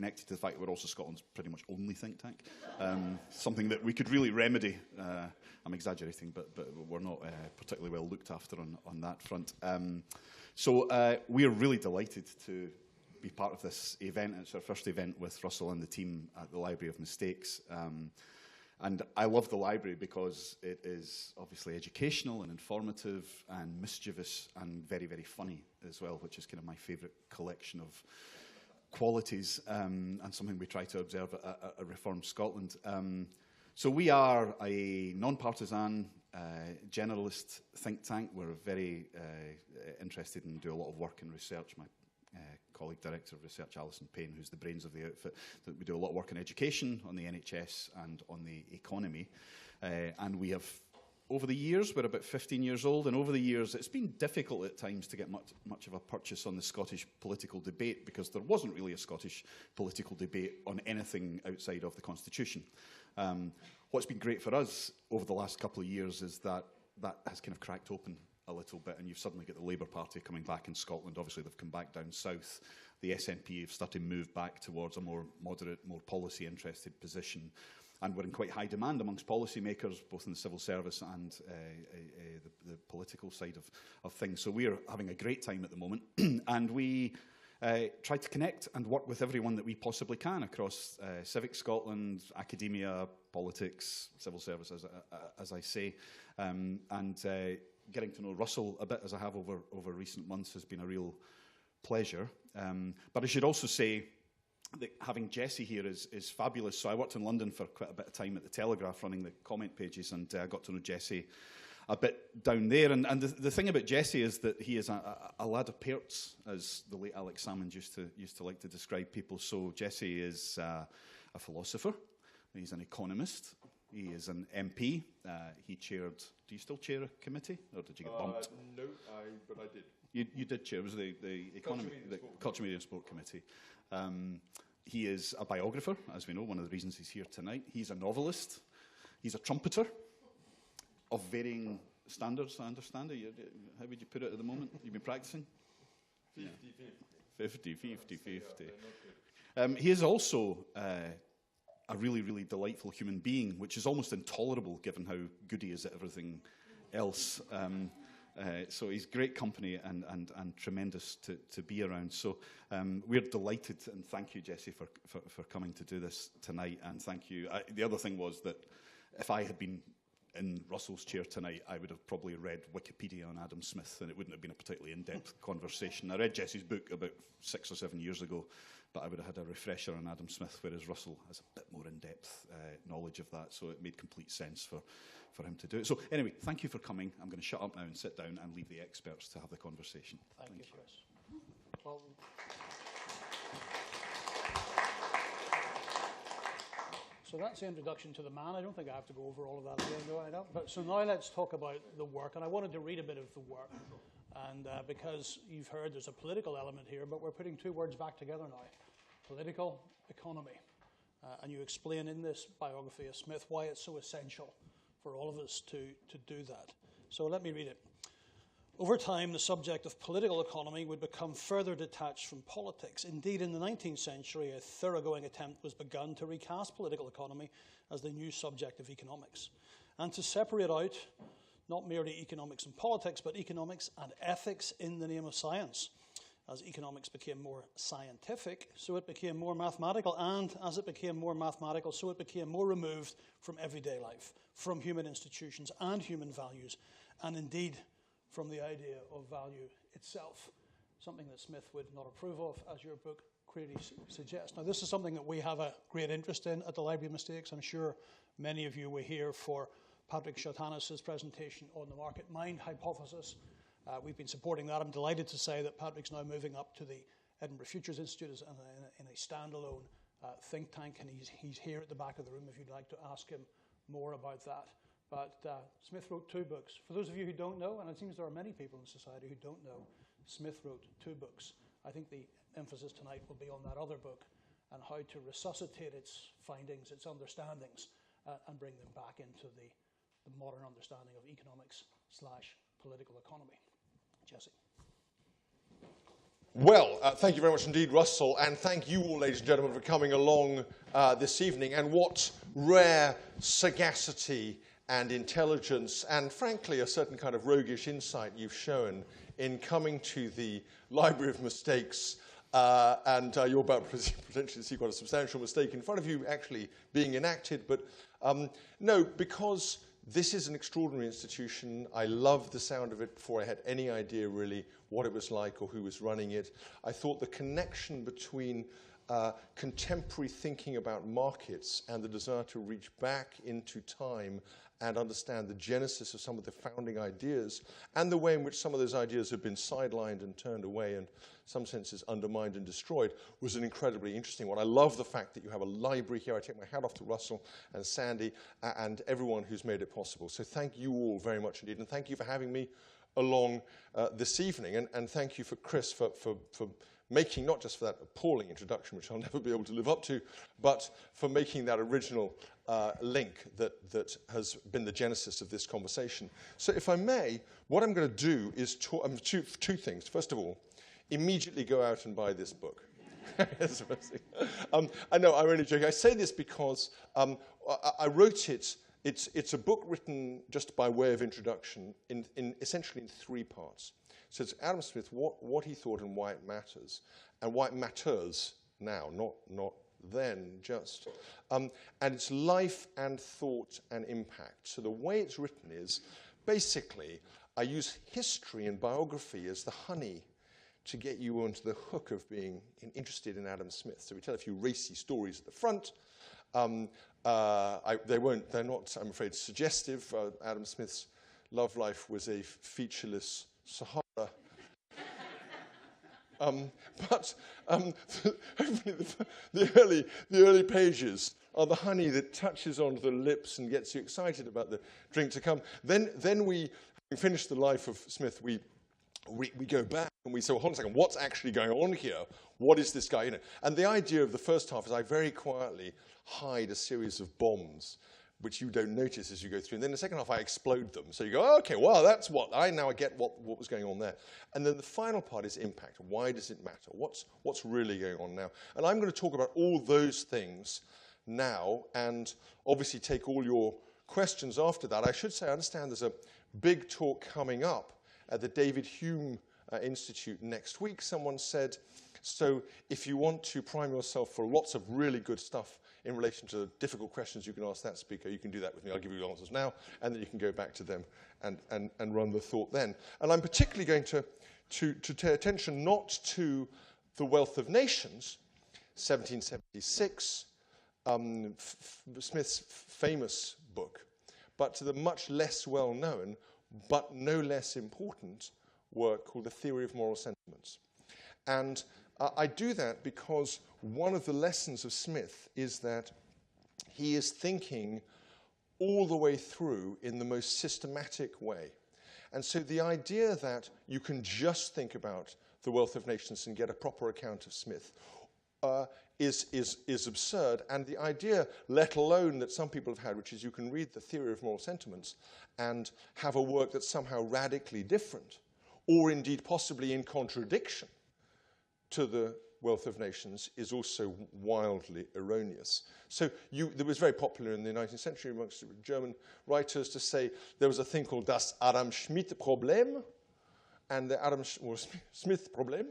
connected to the fact that we're also Scotland's pretty much only think tank, something that we could really remedy. I'm exaggerating, but we're not particularly well looked after on that front. So we are really delighted to be part of this event. It's our first event with Russell and the team at the Library of Mistakes. And I love the library because it is obviously educational and informative and mischievous and very, very funny as well, which is kind of my favourite collection of qualities and something we try to observe at Reform Scotland. So we are a non-partisan generalist think tank. We're very interested and do a lot of work in research. My colleague Director of Research, Alison Payne, who's the brains of the outfit, that we do a lot of work in education, on the NHS and on the economy. And we have, over the years, we're about 15 years old, and over the years it's been difficult at times to get much of a purchase on the Scottish political debate because there wasn't really a Scottish political debate on anything outside of the Constitution. What's been great for us over the last couple of years is that that has kind of cracked open a little bit, and you've suddenly got the Labour Party coming back in Scotland. Obviously, they've come back down south. The SNP have started to move back towards a more moderate, more policy-interested position. And we're in quite high demand amongst policymakers, both in the civil service and the political side of things. So we're having a great time at the moment. And we try to connect and work with everyone that we possibly can across Civic Scotland, academia, politics, civil service, as I say. Getting to know Russell a bit, as I have over recent months, has been a real pleasure. But I should also say that having Jessie here is fabulous. So I worked in London for quite a bit of time at the Telegraph, running the comment pages, and I got to know Jessie a bit down there. And the thing about Jessie is that he is a lad of parts, as the late Alex Salmond used to like to describe people. So Jessie is a philosopher. He's an economist. He is an MP. He chaired. Do you still chair a committee, or did you get bumped? No, but I did. You did chair. It was the economy, the Culture, Media and Sport Committee. He is a biographer, as we know. One of the reasons he's here tonight. He's a novelist. He's a trumpeter of varying standards. I understand. How would you put it at the moment? You've been practicing. 50-50. He is also a really, really delightful human being, which is almost intolerable given how good he is at everything else. So he's great company and tremendous to be around. So we're delighted, and thank you, Jessie, for coming to do this tonight. And thank you. The other thing was that if I had been in Russell's chair tonight, I would have probably read Wikipedia on Adam Smith, and it wouldn't have been a particularly in-depth conversation. I read Jessie's book about 6 or 7 years ago, but I would have had a refresher on Adam Smith, whereas Russell has a bit more in-depth knowledge of that, so it made complete sense for him to do it. So anyway, thank you for coming. I'm going to shut up now and sit down and leave the experts to have the conversation. Thank you, Chris. Well, so that's the introduction to the man. I don't think I have to go over all of that again, do I? No? But so now let's talk about the work, and I wanted to read a bit of the work. And because you've heard there's a political element here, but we're putting two words back together now, political economy. And you explain in this biography of Smith why it's so essential for all of us to do that. So let me read it. Over time, the subject of political economy would become further detached from politics. Indeed, in the 19th century, a thoroughgoing attempt was begun to recast political economy as the new subject of economics, and to separate out not merely economics and politics, but economics and ethics in the name of science. As economics became more scientific, so it became more mathematical, and as it became more mathematical, so it became more removed from everyday life, from human institutions and human values, and indeed from the idea of value itself, something that Smith would not approve of, as your book clearly suggests. Now, this is something that we have a great interest in at the Library of Mistakes. I'm sure many of you were here for Patrick Shatanis' presentation on the market mind hypothesis. We've been supporting that. I'm delighted to say that Patrick's now moving up to the Edinburgh Futures Institute in a standalone think tank, and he's here at the back of the room if you'd like to ask him more about that. But Smith wrote 2 books. For those of you who don't know, and it seems there are many people in society who don't know, Smith wrote 2 books. I think the emphasis tonight will be on that other book and how to resuscitate its findings, its understandings, and bring them back into the modern understanding of economics/political economy. Jessie. Well, thank you very much indeed, Russell, and thank you all, ladies and gentlemen, for coming along this evening. And what rare sagacity and intelligence and, frankly, a certain kind of roguish insight you've shown in coming to the Library of Mistakes. And you're about to potentially see quite a substantial mistake in front of you actually being enacted. But no, because this is an extraordinary institution. I loved the sound of it before I had any idea really what it was like or who was running it. I thought the connection between contemporary thinking about markets and the desire to reach back into time and understand the genesis of some of the founding ideas and the way in which some of those ideas have been sidelined and turned away and in some senses undermined and destroyed was an incredibly interesting one. I love the fact that you have a library here. I take my hat off to Russell and Sandy and everyone who's made it possible. So thank you all very much indeed, and thank you for having me along this evening, and thank you for Chris for making, not just for that appalling introduction, which I'll never be able to live up to, but for making that original link that has been the genesis of this conversation. So if I may, what I'm going to do is two things. First of all, immediately go out and buy this book. I know, I'm only joking. I say this because I wrote it. It's a book written just by way of introduction, essentially in 3 parts. So it's Adam Smith, what he thought and why it matters, and why it matters now, not then just. And it's life and thought and impact. So the way it's written is, basically, I use history and biography as the honey to get you onto the hook of being interested in Adam Smith. So we tell a few racy stories at the front. They're not, I'm afraid, suggestive. Adam Smith's love life was a featureless Sahara. But hopefully the early pages are the honey that touches onto the lips and gets you excited about the drink to come. Then we, having finished the life of Smith, we go back and we say, well, hold on a second, what's actually going on here? What is this guy? And the idea of the first half is I very quietly hide a series of bombs, which you don't notice as you go through. And then the second half, I explode them. So you go, oh, okay, well, that's what, I get what was going on there. And then the final part is impact. Why does it matter? What's really going on now? And I'm going to talk about all those things now and obviously take all your questions after that. I should say, I understand there's a big talk coming up at the David Hume Institute next week. Someone said, so if you want to prime yourself for lots of really good stuff in relation to difficult questions you can ask that speaker, you can do that with me. I'll give you the answers now, and then you can go back to them and run the thought then. And I'm particularly going to pay attention not to The Wealth of Nations, 1776, Smith's famous book, but to the much less well-known, but no less important work called The Theory of Moral Sentiments. And I do that because one of the lessons of Smith is that he is thinking all the way through in the most systematic way. And so the idea that you can just think about The Wealth of Nations and get a proper account of Smith is absurd. And the idea, let alone that some people have had, which is you can read The Theory of Moral Sentiments and have a work that's somehow radically different, or indeed possibly in contradiction to The Wealth of Nations, is also wildly erroneous. So there was very popular in the 19th century amongst German writers to say there was a thing called das Adam Schmidt Problem, and the Adam Smith Problem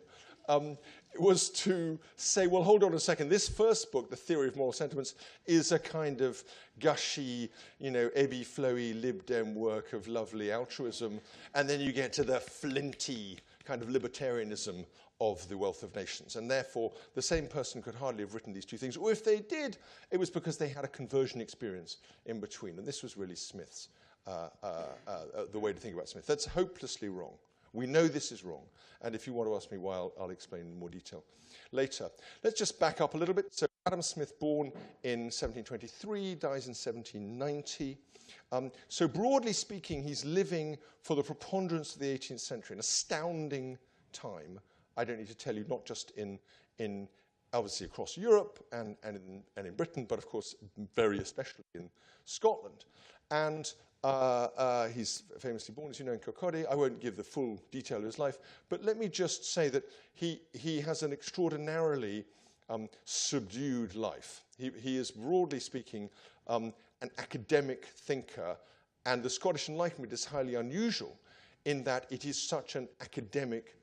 was to say, well, hold on a second, this first book, The Theory of Moral Sentiments, is a kind of gushy, ebby, flowy, Lib Dem work of lovely altruism, and then you get to the flinty kind of libertarianism of The Wealth of Nations. And therefore, the same person could hardly have written these two things. Or if they did, it was because they had a conversion experience in between. And this was really Smith's, the way to think about Smith. That's hopelessly wrong. We know this is wrong. And if you want to ask me why, I'll explain in more detail later. Let's just back up a little bit. So Adam Smith, born in 1723, dies in 1790. So broadly speaking, he's living for the preponderance of the 18th century, an astounding time. I don't need to tell you, not just in obviously across Europe and in Britain, but of course very especially in Scotland. And he's famously born, as you know, in Kirkcaldy. I won't give the full detail of his life, but let me just say that he has an extraordinarily subdued life. He is, broadly speaking, an academic thinker, and the Scottish Enlightenment is highly unusual in that it is such an academic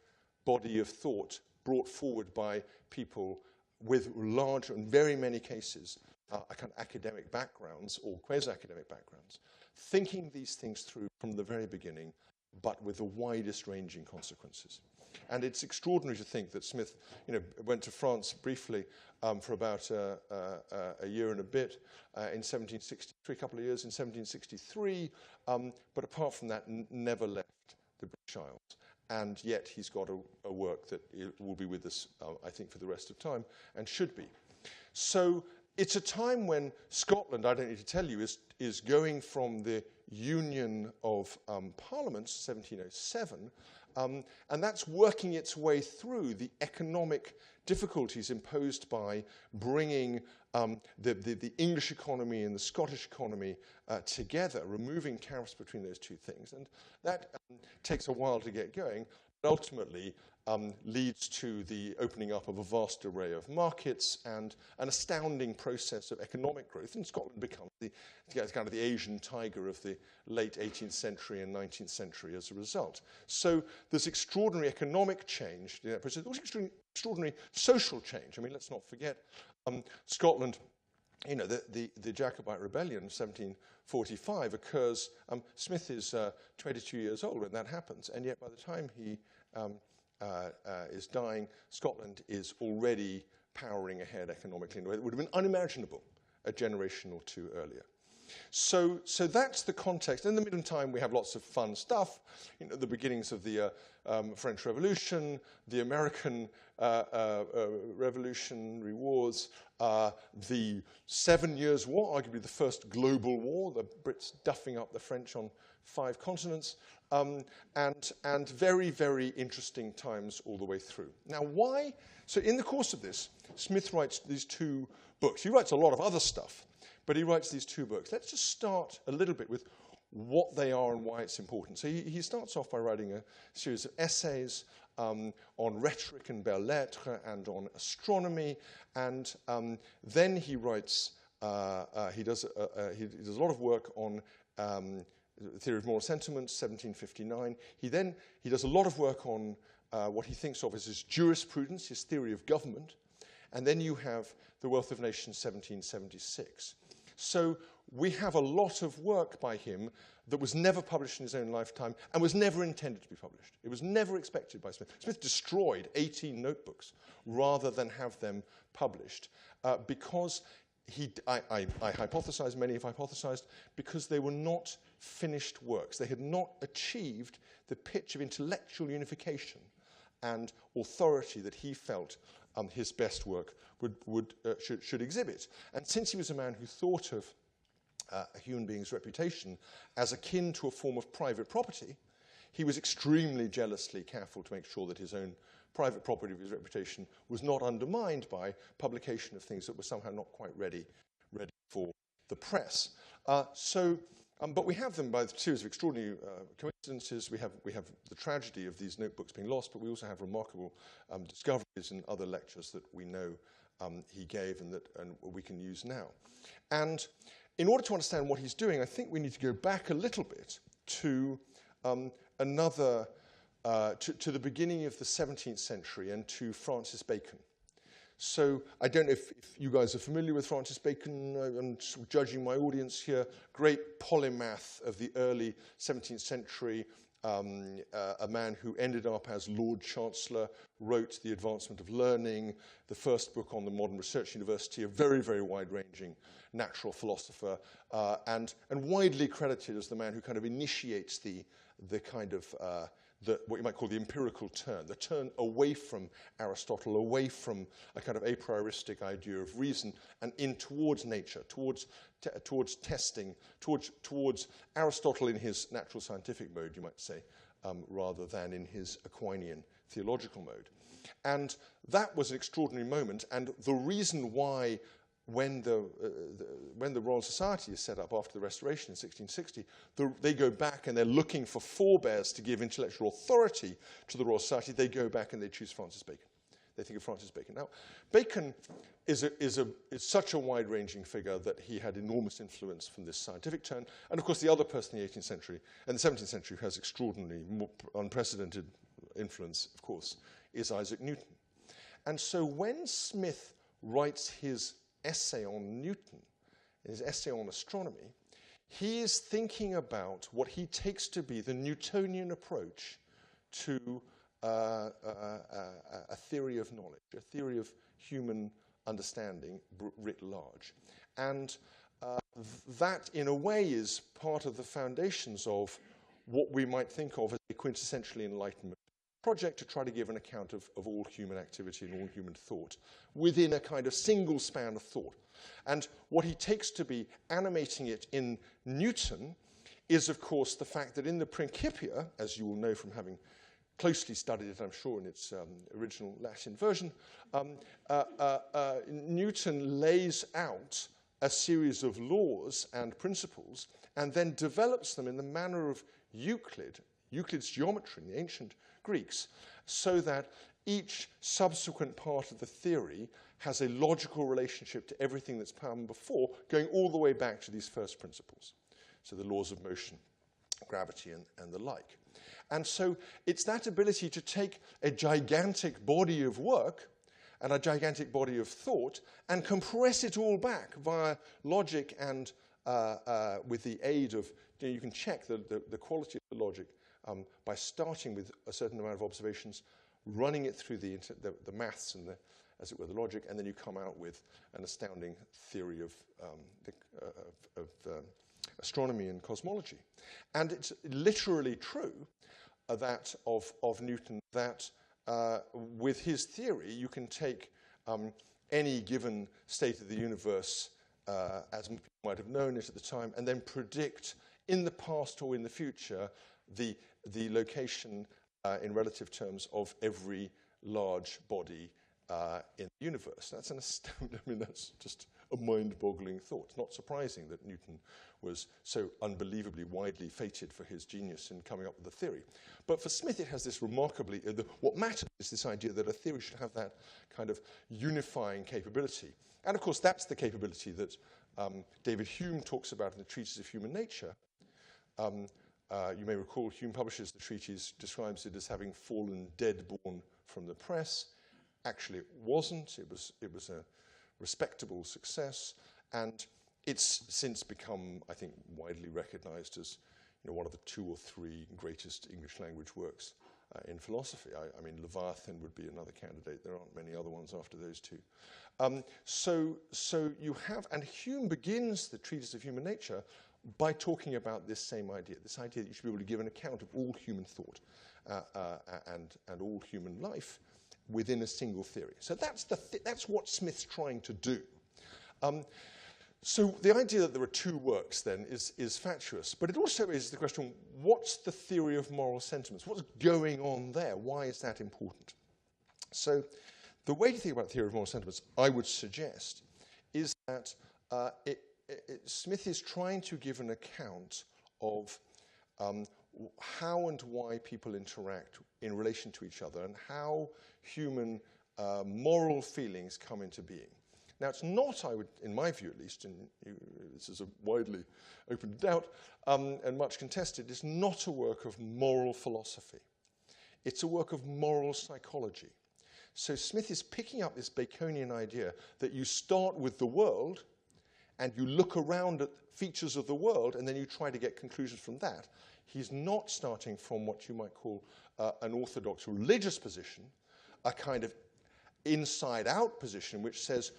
body of thought brought forward by people with large, in very many cases, kind of academic backgrounds or quasi-academic backgrounds, thinking these things through from the very beginning, but with the widest ranging consequences. And it's extraordinary to think that Smith, went to France briefly for about a year and a bit in 1763, a couple of years in 1763, but apart from that, never left the British Isles. And yet he's got a work that will be with us, I think, for the rest of time, and should be. So it's a time when Scotland, I don't need to tell you, is going from the Union of Parliaments, 1707, and that's working its way through the economic difficulties imposed by bringing the English economy and the Scottish economy together, removing tariffs between those two things. And that takes a while to get going, but ultimately leads to the opening up of a vast array of markets and an astounding process of economic growth. And Scotland becomes kind of the Asian tiger of the late 18th century and 19th century as a result. So there's extraordinary economic change in that process. There's extraordinary social change. I mean, let's not forget Scotland. The Jacobite Rebellion of 1745 occurs. Smith is 22 years old when that happens, and yet by the time he is dying, Scotland is already powering ahead economically in a way that would have been unimaginable a generation or two earlier. So that's the context. In the meantime, we have lots of fun stuff. The beginnings of the French Revolution, the American Revolutionary Wars, the 7 Years' War, arguably the first global war, the Brits duffing up the French on 5 continents, and very, very interesting times all the way through. Now, why? So in the course of this, Smith writes these 2 books. He writes a lot of other stuff, but he writes these 2 books. Let's just start a little bit with what they are and why it's important. So he starts off by writing a series of essays on rhetoric and belles lettres and on astronomy, and then he writes. He does a lot of work on the theory of moral sentiments, 1759. He does a lot of work on what he thinks of as his jurisprudence, his theory of government, and then you have The Wealth of Nations, 1776. So we have a lot of work by him that was never published in his own lifetime and was never intended to be published. It was never expected by Smith. Smith destroyed 18 notebooks rather than have them published because I hypothesized, many have hypothesized, because they were not finished works. They had not achieved the pitch of intellectual unification and authority that he felt his best work should exhibit. And since he was a man who thought of a human being's reputation as akin to a form of private property, he was extremely jealously careful to make sure that his own private property of his reputation was not undermined by publication of things that were somehow not quite ready for the press. But we have them by a series of extraordinary coincidences. We have the tragedy of these notebooks being lost, but we also have remarkable discoveries in other lectures that we know he gave and we can use now. And in order to understand what he's doing, I think we need to go back a little bit to to the beginning of the 17th century and to Francis Bacon. So I don't know if you guys are familiar with Francis Bacon. I'm judging my audience here. Great polymath of the early 17th century, a man who ended up as Lord Chancellor, wrote The Advancement of Learning, the first book on the modern research university, a very, very wide-ranging natural philosopher, and widely credited as the man who kind of initiates the kind of what you might call the empirical turn, the turn away from Aristotle, away from a kind of a prioristic idea of reason, and in towards nature, towards testing, towards Aristotle in his natural scientific mode, you might say, rather than in his Aquinian theological mode. And that was an extraordinary moment, and the reason why when the Royal Society is set up after the Restoration in 1660, they go back and they're looking for forebears to give intellectual authority to the Royal Society. They go back and they choose Francis Bacon. They think of Francis Bacon. Now, Bacon is such a wide-ranging figure that he had enormous influence from this scientific turn. And of course, the other person in the 18th century and the 17th century who has extraordinary, unprecedented influence, of course, is Isaac Newton. And so when Smith writes his essay on Newton, his essay on astronomy, he is thinking about what he takes to be the Newtonian approach to a theory of knowledge, a theory of human understanding writ large. And that, in a way, is part of the foundations of what we might think of as a quintessentially Enlightenment project to try to give an account of all human activity and all human thought within a kind of single span of thought. And what he takes to be animating it in Newton is, of course, the fact that in the Principia, as you will know from having closely studied it, I'm sure, in its original Latin version, Newton lays out a series of laws and principles and then develops them in the manner of Euclid's geometry in the ancient Greeks, so that each subsequent part of the theory has a logical relationship to everything that's come before, going all the way back to these first principles. So the laws of motion, gravity, and the like. And so it's that ability to take a gigantic body of work and a gigantic body of thought and compress it all back via logic and with the aid of, you can check the quality of the logic by starting with a certain amount of observations, running it through the maths and as it were, the logic, and then you come out with an astounding theory of astronomy and cosmology. And it's literally true that of Newton that with his theory you can take any given state of the universe as people might have known it at the time, and then predict in the past or in the future the location in relative terms of every large body in the universe. That's an astounding, I mean, that's just a mind-boggling thought. It's not surprising that Newton was so unbelievably widely fated for his genius in coming up with the theory. But for Smith, it has this remarkably, what matters is this idea that a theory should have that kind of unifying capability. And of course, that's the capability that David Hume talks about in the Treatise of Human Nature. You may recall Hume publishes the treatise, describes it as having fallen dead born from the press. Actually, it wasn't. It was a respectable success, and it's since become, I think, widely recognized as one of the 2 or 3 greatest English language works in philosophy. I mean, Leviathan would be another candidate. There aren't many other ones after those 2. So you have, and Hume begins the Treatise of Human Nature by talking about this same idea, this idea that you should be able to give an account of all human thought and all human life within a single theory. So that's what Smith's trying to do. So the idea that there are 2 works then is fatuous, but it also raises the question, what's the theory of moral sentiments? What's going on there? Why is that important? So the way to think about the theory of moral sentiments, I would suggest, is that Smith is trying to give an account of how and why people interact in relation to each other and how human moral feelings come into being. Now, it's not, in my view at least, and this is a widely open doubt and much contested, it's not a work of moral philosophy. It's a work of moral psychology. So Smith is picking up this Baconian idea that you start with the world and you look around at features of the world and then you try to get conclusions from that. He's not starting from what you might call an orthodox religious position, a kind of inside-out position which says,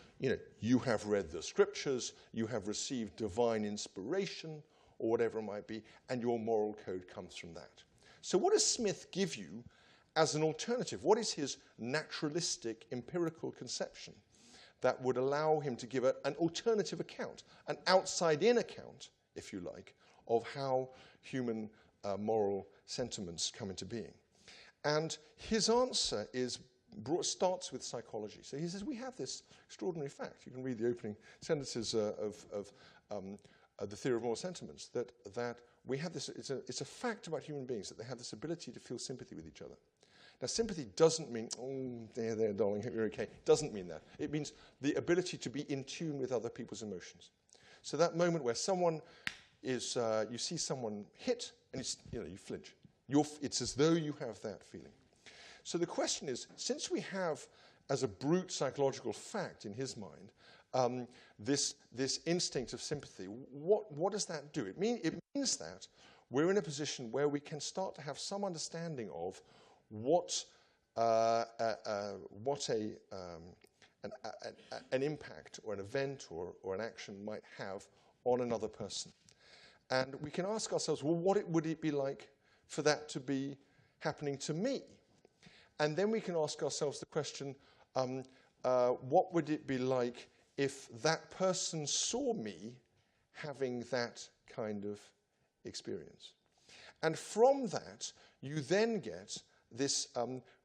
you have read the scriptures, you have received divine inspiration, or whatever it might be, and your moral code comes from that. So what does Smith give you as an alternative? What is his naturalistic, empirical conception that would allow him to give an alternative account, an outside-in account, if you like, of how human moral sentiments come into being? And his answer starts with psychology. So he says, we have this extraordinary fact. You can read the opening sentences of the theory of moral sentiments, that we have this, it's a fact about human beings that they have this ability to feel sympathy with each other. Now, sympathy doesn't mean, oh, there, darling, hope you're okay. It doesn't mean that. It means the ability to be in tune with other people's emotions. So that moment where someone is, you see someone hit, and you flinch. It's as though you have that feeling. So the question is, since we have, as a brute psychological fact in his mind, this instinct of sympathy, what does that do? It means that we're in a position where we can start to have some understanding of what an impact or an event or an action might have on another person. And we can ask ourselves, well, would it be like for that to be happening to me? And then we can ask ourselves the question, what would it be like if that person saw me having that kind of experience? And from that, you then get this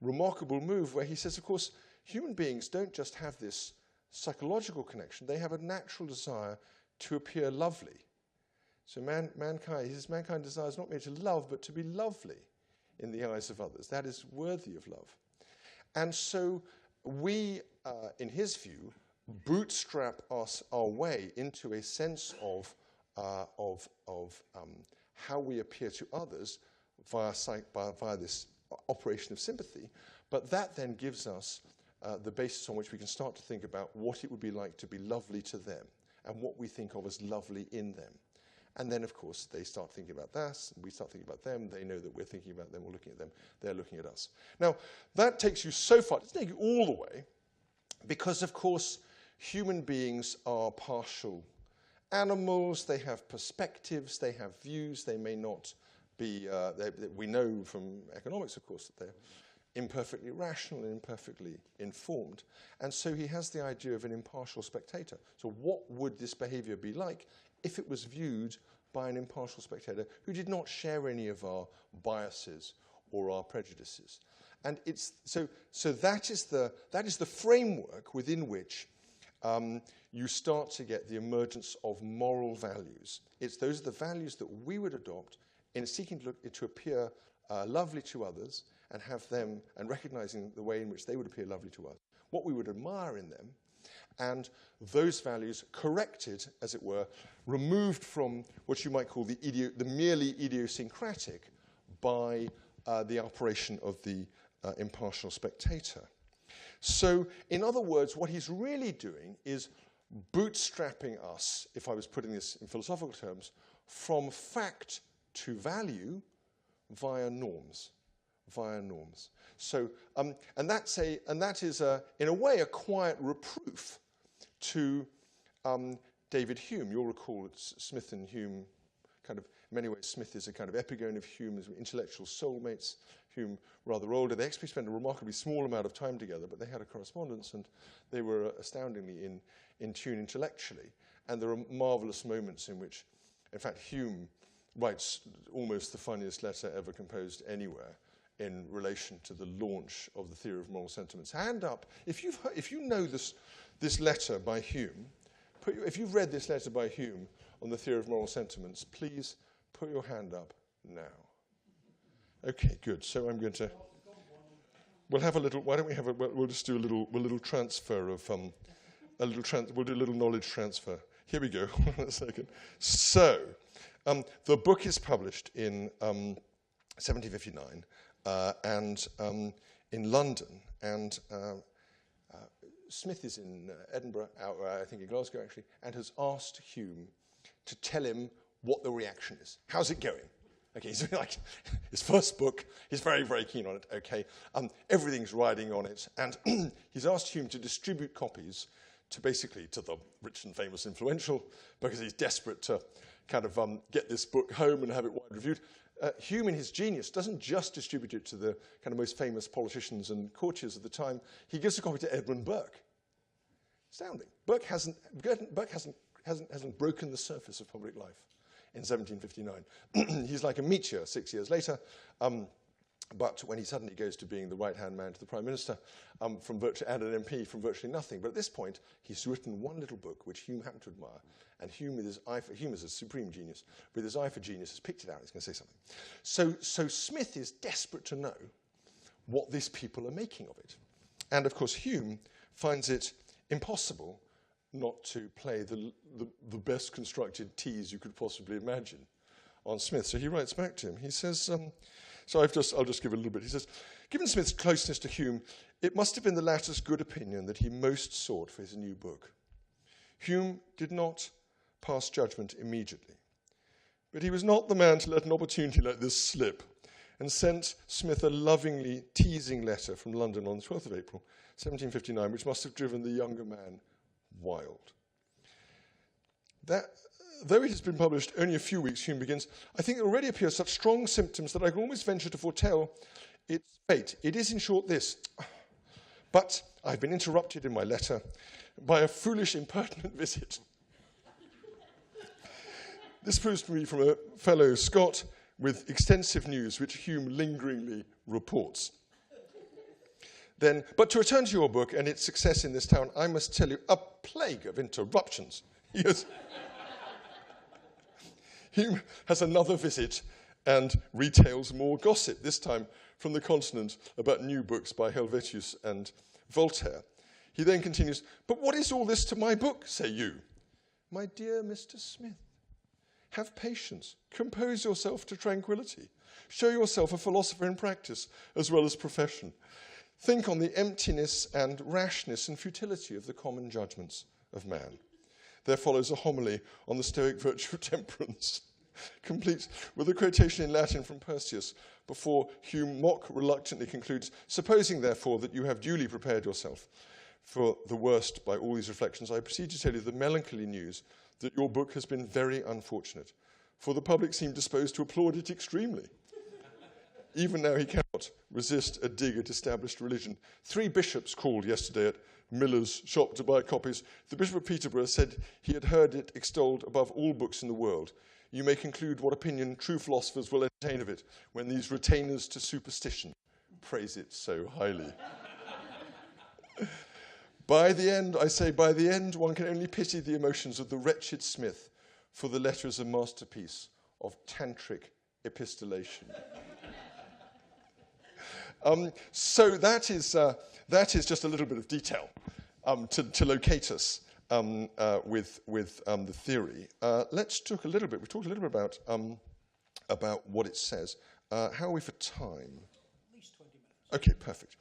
remarkable move where he says, of course, human beings don't just have this psychological connection, they have a natural desire to appear lovely. So mankind desires not merely to love, but to be lovely in the eyes of others. That is worthy of love. And so we, in his view, bootstrap our way into a sense of how we appear to others via this operation of sympathy. But that then gives us the basis on which we can start to think about what it would be like to be lovely to them and what we think of as lovely in them. And then, of course, they start thinking about us, and we start thinking about them. They know that we're thinking about them, we're looking at them, they're looking at us. Now, that takes you so far, it doesn't take you all the way, because, of course, human beings are partial animals. They have perspectives, they have views, they may not be, we know from economics, of course, that they're imperfectly rational and imperfectly informed. And so he has the idea of an impartial spectator. So what would this behavior be like if it was viewed by an impartial spectator who did not share any of our biases or our prejudices? And so that is the framework within which you start to get the emergence of moral values. Those are the values that we would adopt in seeking to appear lovely to others and have them, and recognizing the way in which they would appear lovely to us, what we would admire in them, and those values corrected, as it were, removed from what you might call the merely idiosyncratic by the operation of the impartial spectator. So, in other words, what he's really doing is bootstrapping us, if I was putting this in philosophical terms, from fact to value via norms. So, and that is, in a way, a quiet reproof to David Hume. You'll recall it's Smith and Hume, kind of, in many ways, Smith is a kind of epigone of Hume as intellectual soulmates. Hume, rather older. They actually spent a remarkably small amount of time together, but they had a correspondence, and they were astoundingly in tune intellectually. And there are marvelous moments in which, in fact, Hume writes almost the funniest letter ever composed anywhere in relation to the launch of the theory of moral sentiments. Hand up, if you know this letter by Hume, if you've read this letter by Hume on the theory of moral sentiments, please put your hand up now. Okay, good. So I'm going to. We'll have a little. Why don't we have a? We'll just do a little transfer of we'll do a little knowledge transfer. Here we go. Hold on a second. So, the book is published in 1759 and in London, and Smith is in Edinburgh, I think in Glasgow actually, and has asked Hume to tell him what the reaction is. How's it going? Okay, he's like, his first book, he's very, very keen on it, okay. Everything's riding on it, and he's asked Hume to distribute copies to the rich and famous influential, because he's desperate to kind of get this book home and have it widely reviewed. Hume, in his genius, doesn't just distribute it to the kind of most famous politicians and courtiers of the time. He gives a copy to Edmund Burke. Astounding. Burke hasn't broken the surface of public life in 1759. He's like a meteor 6 years later. but when he suddenly goes to being the right-hand man to the Prime Minister and an MP from virtually nothing. But at this point, he's written one little book, which Hume happened to admire, and Hume is a supreme genius. With his eye for genius, has picked it out. He's going to say something. So Smith is desperate to know what these people are making of it. And, of course, Hume finds it impossible not to play the best constructed tease you could possibly imagine on Smith. So he writes back to him. He says, I'll just give a little bit. He says, given Smith's closeness to Hume, it must have been the latter's good opinion that he most sought for his new book. Hume did not pass judgment immediately, but he was not the man to let an opportunity like this slip, and sent Smith a lovingly teasing letter from London on the 12th of April, 1759, which must have driven the younger man wild. Though it has been published only a few weeks, Hume begins, I think there already appear such strong symptoms that I can almost venture to foretell its fate. It is, in short, this. But I've been interrupted in my letter by a foolish, impertinent visit. This proves to me from a fellow Scot with extensive news, which Hume lingeringly reports. Then, but to return to your book and its success in this town, I must tell you, a plague of interruptions. Yes. Hume has another visit and retails more gossip, this time from the continent, about new books by Helvetius and Voltaire. He then continues, but what is all this to my book, say you? My dear Mr. Smith, have patience, compose yourself to tranquility, show yourself a philosopher in practice as well as profession. Think on the emptiness and rashness and futility of the common judgments of man. There follows a homily on the Stoic virtue of temperance, complete with a quotation in Latin from Persius, before Hume mock reluctantly concludes, supposing, therefore, that you have duly prepared yourself for the worst by all these reflections, I proceed to tell you the melancholy news that your book has been very unfortunate, for the public seem disposed to applaud it extremely. Even now he cannot resist a dig at established religion. 3 bishops called yesterday at Miller's shop to buy copies. The Bishop of Peterborough said he had heard it extolled above all books in the world. You may conclude what opinion true philosophers will entertain of it when these retainers to superstition praise it so highly. By the end, I say, by the end, one can only pity the emotions of the wretched Smith, for the letter is a masterpiece of tantric epistolation. So that is just a little bit of detail to locate us with the theory. Let's talk a little bit. We talked a little bit about what it says. How are we for time? At least 20 minutes. Okay, perfect.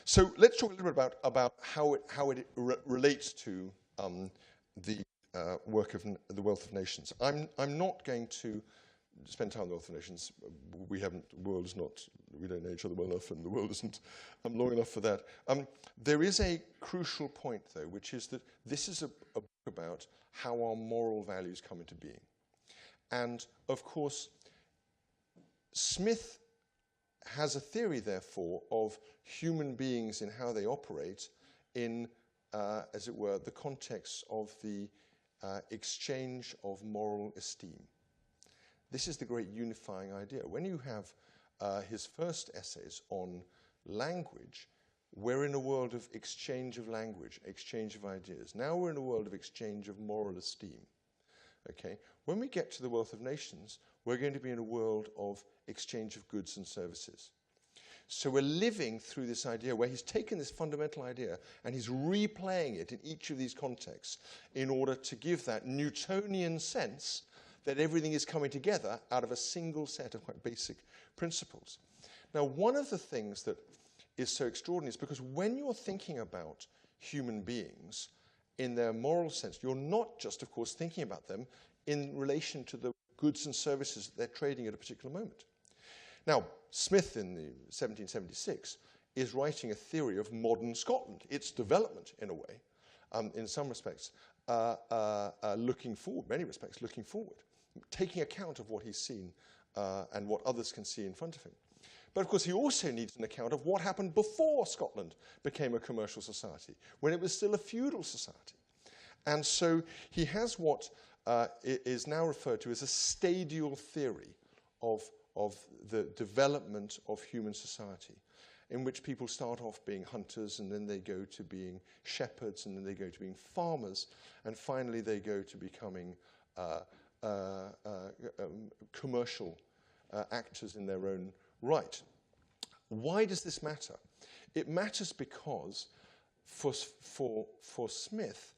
So let's talk a little bit about how it relates to the work of the Wealth of Nations. I'm not going to spend time on the Wealth of Nations. We don't know each other well enough, and the world isn't long enough for that. There is a crucial point, though, which is that this is a book about how our moral values come into being. And, of course, Smith has a theory, therefore, of human beings in how they operate in, as it were, the context of the exchange of moral esteem. This is the great unifying idea. When you have his first essays on language, we're in a world of exchange of language, exchange of ideas. Now we're in a world of exchange of moral esteem. Okay? When we get to the Wealth of Nations, we're going to be in a world of exchange of goods and services. So we're living through this idea where he's taken this fundamental idea and he's replaying it in each of these contexts in order to give that Newtonian sense that everything is coming together out of a single set of quite basic principles. Now, one of the things that is so extraordinary is because when you're thinking about human beings in their moral sense, you're not just, of course, thinking about them in relation to the goods and services that they're trading at a particular moment. Now, Smith in the 1776 is writing a theory of modern Scotland, its development in a way, in some respects, looking forward, many respects looking forward, taking account of what he's seen and what others can see in front of him. But of course he also needs an account of what happened before Scotland became a commercial society, when it was still a feudal society. And so he has what is now referred to as a stadial theory of of the development of human society, in which people start off being hunters, and then they go to being shepherds, and then they go to being farmers, and finally they go to becoming commercial actors in their own right. Why does this matter? It matters because for Smith,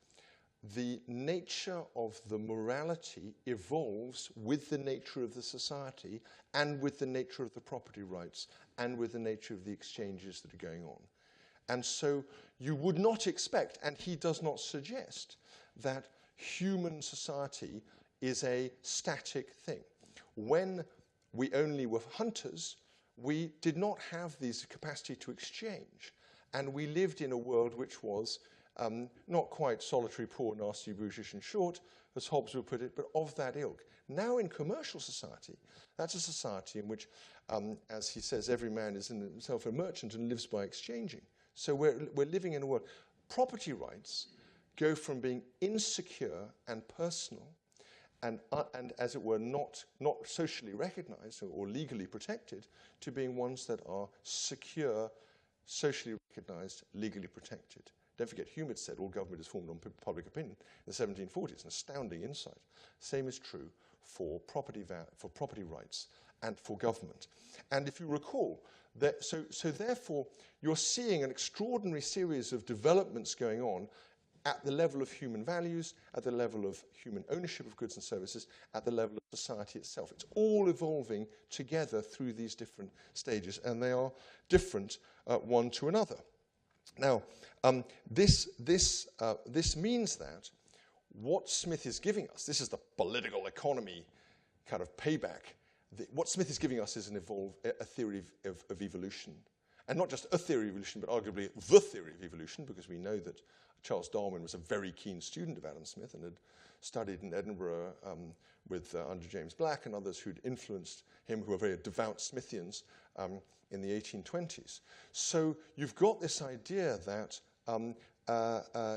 the nature of the morality evolves with the nature of the society and with the nature of the property rights and with the nature of the exchanges that are going on. And so you would not expect, and he does not suggest, that human society is a static thing. When we only were hunters, we did not have this capacity to exchange. And we lived in a world which was not quite solitary, poor, nasty, bourgeois, and short, as Hobbes would put it, but of that ilk. Now in commercial society, that's a society in which, as he says, every man is in himself a merchant and lives by exchanging. So we're living in a world. Property rights go from being insecure and personal and as it were, not socially recognized or legally protected, to being ones that are secure, socially recognized, legally protected. Don't forget, Hume had said all government is formed on public opinion in the 1740s, an astounding insight. Same is true for property rights and for government. And if you recall, so therefore, you're seeing an extraordinary series of developments going on at the level of human values, at the level of human ownership of goods and services, at the level of society itself. It's all evolving together through these different stages, and they are different one to another. Now, this means that what Smith is giving us, this is the political economy kind of payback, what Smith is giving us is a theory of evolution. And not just a theory of evolution, but arguably the theory of evolution, because we know that Charles Darwin was a very keen student of Adam Smith and had studied in Edinburgh under James Black and others who'd influenced him, who were very devout Smithians in the 1820s. So you've got this idea that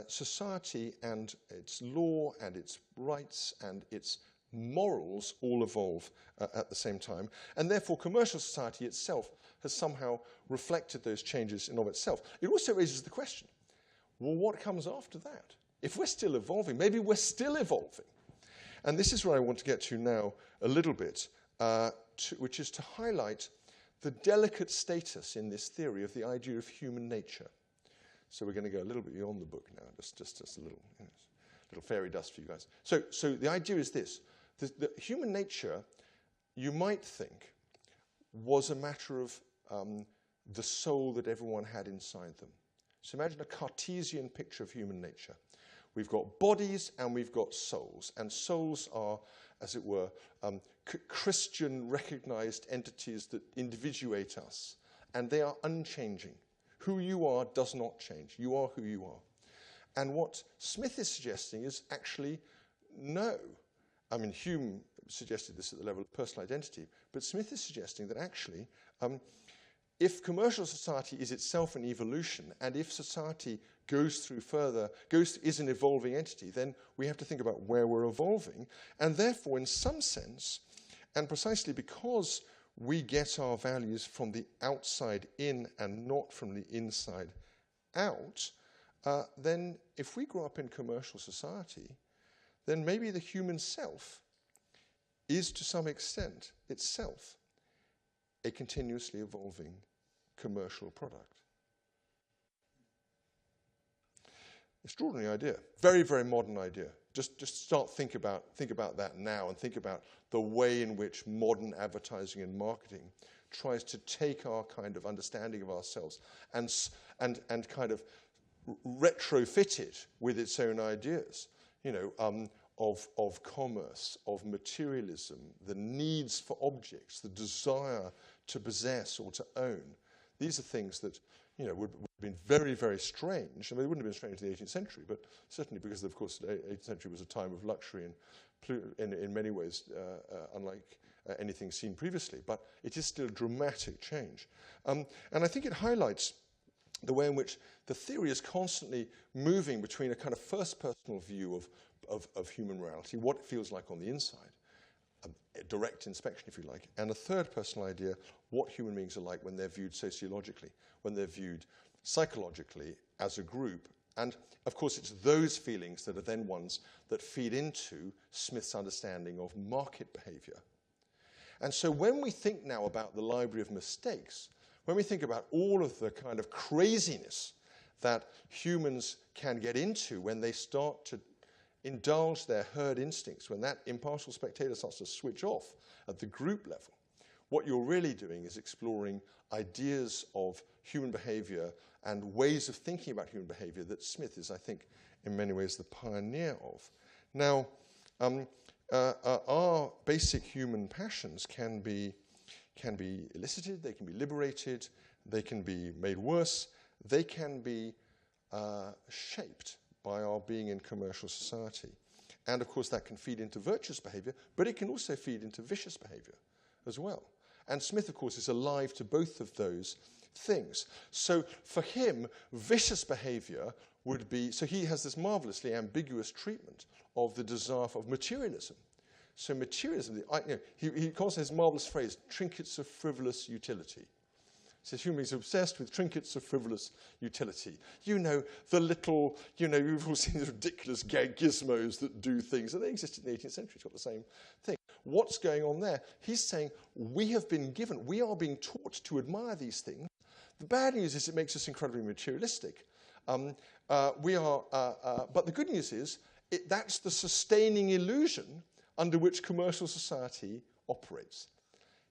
society and its law and its rights and its morals all evolve at the same time. And therefore, commercial society itself has somehow reflected those changes in of itself. It also raises the question, well, what comes after that? If we're still evolving, maybe we're still evolving. And this is where I want to get to now a little bit, which is to highlight the delicate status in this theory of the idea of human nature. So we're going to go a little bit beyond the book now, just a little, little fairy dust for you guys. So the idea is this. The human nature, you might think, was a matter of the soul that everyone had inside them. So imagine a Cartesian picture of human nature. We've got bodies and we've got souls. And souls are, as it were, Christian recognized entities that individuate us. And they are unchanging. Who you are does not change. You are who you are. And what Smith is suggesting is actually no. I mean, Hume suggested this at the level of personal identity, but Smith is suggesting that actually, if commercial society is itself an evolution, and if society is an evolving entity, then we have to think about where we're evolving. And therefore, in some sense, and precisely because we get our values from the outside in and not from the inside out, then if we grow up in commercial society, then maybe the human self is to some extent itself a continuously evolving commercial product. Extraordinary idea. Very, very modern idea. Just start think about that now, and think about the way in which modern advertising and marketing tries to take our kind of understanding of ourselves and kind of retrofit it with its own ideas. Of commerce, of materialism, the needs for objects, the desire to possess or to own. These are things that, would have been very, very strange. I mean, they wouldn't have been strange in the 18th century, but certainly because, of course, the 18th century was a time of luxury and in many ways unlike anything seen previously. But it is still a dramatic change. And I think it highlights the way in which the theory is constantly moving between a kind of first personal view of human morality, what it feels like on the inside, a direct inspection, if you like. And a third personal idea, what human beings are like when they're viewed sociologically, when they're viewed psychologically as a group. And, of course, it's those feelings that are then ones that feed into Smith's understanding of market behavior. And so when we think now about the library of mistakes, when we think about all of the kind of craziness that humans can get into when they start to indulge their herd instincts, when that impartial spectator starts to switch off at the group level, what you're really doing is exploring ideas of human behavior and ways of thinking about human behavior that Smith is, I think, in many ways the pioneer of. Now, our basic human passions can be elicited, they can be liberated, they can be made worse, they can be shaped by our being in commercial society. And, of course, that can feed into virtuous behavior, but it can also feed into vicious behavior as well. And Smith, of course, is alive to both of those things. So for him, vicious behavior would be, so he has this marvelously ambiguous treatment of the desire of materialism. So materialism, he calls his marvelous phrase, trinkets of frivolous utility. He says human beings are obsessed with trinkets of frivolous utility. You know, the little, you've all seen these ridiculous gizmos that do things, and they existed in the 18th century. It's got the same thing. What's going on there? He's saying we are being taught to admire these things. The bad news is it makes us incredibly materialistic. But the good news is that's the sustaining illusion under which commercial society operates.